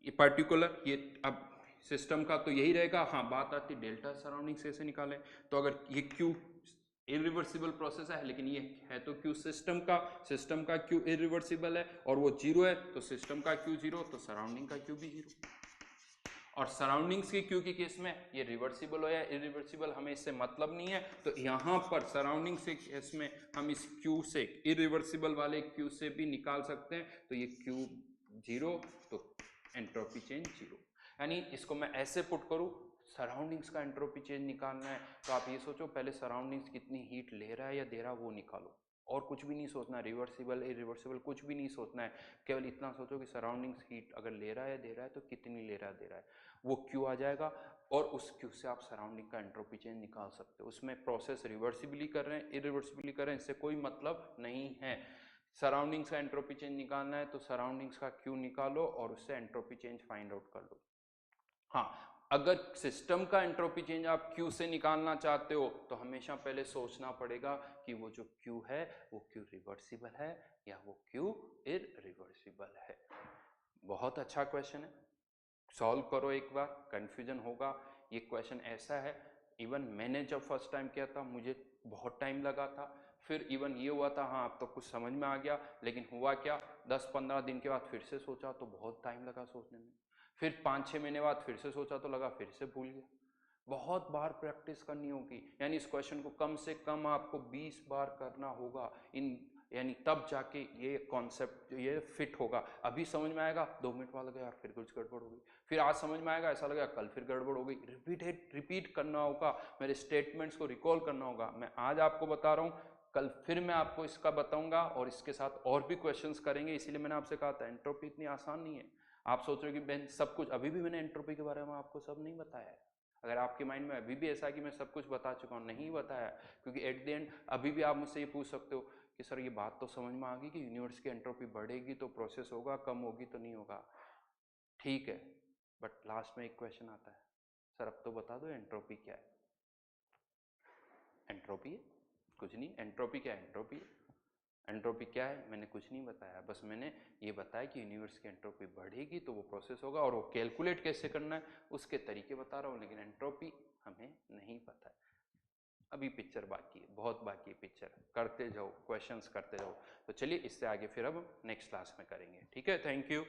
ये पर्टिकुलर ये अब सिस्टम का तो यही रहेगा। हाँ, बात आती डेल्टा सराउंडिंग से निकालें, तो अगर ये क्यू इरिवर्सिबल प्रोसेस है, लेकिन ये है तो क्यू सिस्टम का क्यू इरिवर्सिबल है और वो 0 है, तो सिस्टम का क्यू 0 तो सराउंडिंग का क्यू भी 0। और सराउंडिंग्स की क्यू के केस में ये रिवर्सिबल हो या इरिवर्सिबल हमें इससे मतलब नहीं है। तो यहाँ पर सराउंडिंग्स के केस में हम इस क्यू से इरिवर्सिबल वाले क्यू से भी निकाल सकते हैं। तो ये क्यू 0 तो एंट्रोपी चेंज 0। यानी इसको मैं ऐसे पुट करूँ, सराउंडिंग्स का एंट्रोपी चेंज निकालना है तो आप ये सोचो पहले सराउंडिंग्स कितनी हीट ले रहा है या दे रहा है वो निकालो, और कुछ भी नहीं सोचना, रिवर्सिबल इरिवर्सिबल कुछ भी नहीं सोचना है। केवल इतना सोचो कि सराउंडिंग्स हीट अगर ले रहा है दे रहा है तो कितनी ले रहा है दे रहा है, वो क्यू आ जाएगा और उस क्यू से आप सराउंडिंग का एंट्रोपी चेंज निकाल सकते हो। उसमें प्रोसेस रिवर्सिबली कर रहे हैं इरिवर्सिबली कर रहे हैं इससे कोई मतलब नहीं है। सराउंडिंग्स का एंट्रोपी चेंज निकालना है तो सराउंडिंग्स का क्यू निकालो और उससे एंट्रोपी चेंज फाइंड आउट कर लो। हाँ, अगर सिस्टम का एंट्रोपी चेंज आप Q से निकालना चाहते हो तो हमेशा पहले सोचना पड़ेगा कि वो जो Q है वो Q रिवर्सिबल है या वो Q इरिवर्सिबल है। बहुत अच्छा क्वेश्चन है, सॉल्व करो एक बार, कंफ्यूजन होगा। ये क्वेश्चन ऐसा है, इवन मैंने जब फर्स्ट टाइम किया था मुझे बहुत टाइम लगा था, फिर इवन ये हुआ था हाँ अब तो कुछ समझ में आ गया, लेकिन हुआ क्या 10-15 दिन के बाद फिर से सोचा तो बहुत टाइम लगा सोचने में, फिर 5-6 महीने बाद फिर से सोचा तो लगा फिर से भूल गया। बहुत बार प्रैक्टिस करनी होगी, यानी इस क्वेश्चन को कम से कम आपको 20 बार करना होगा यानी तब जाके ये कॉन्सेप्ट ये फिट होगा। अभी समझ में आएगा 2 मिनट बाद लगा यार फिर कुछ गड़बड़ हो गई, फिर आज समझ में आएगा ऐसा लगा कल फिर गड़बड़ हो गई। रिपीट करना होगा, मेरे स्टेटमेंट्स को रिकॉल करना होगा। मैं आज आपको बता रहा हूँ, कल फिर मैं आपको इसका बताऊंगा और इसके साथ और भी क्वेश्चंस करेंगे। इसीलिए मैंने आपसे कहा था एंट्रोपी इतनी आसान नहीं है। आप सोच रहे हो कि मैं सब कुछ, अभी भी मैंने एंट्रोपी के बारे में आपको सब नहीं बताया है। अगर आपके माइंड में अभी भी ऐसा है कि मैं सब कुछ बता चुका हूँ, नहीं बताया, क्योंकि एट द एंड अभी भी आप मुझसे ये पूछ सकते हो कि सर ये बात तो समझ में आ गई कि यूनिवर्स की एंट्रोपी बढ़ेगी तो प्रोसेस होगा, कम होगी तो नहीं होगा, ठीक है, बट लास्ट में एक क्वेश्चन आता है, सर अब तो बता दो एंट्रोपी क्या है। एंट्रोपी है कुछ नहीं, एंट्रोपी क्या है, एंट्रोपी एंट्रोपी क्या है मैंने कुछ नहीं बताया, बस मैंने ये बताया कि यूनिवर्स की एंट्रोपी बढ़ेगी तो वो प्रोसेस होगा, और वो कैलकुलेट कैसे करना है उसके तरीके बता रहा हूँ, लेकिन एंट्रोपी हमें नहीं पता है। अभी पिक्चर बाकी है, बहुत बाकी है पिक्चर, करते जाओ क्वेश्चंस करते जाओ। तो चलिए इससे आगे फिर अब नेक्स्ट क्लास में करेंगे, ठीक है, थैंक यू।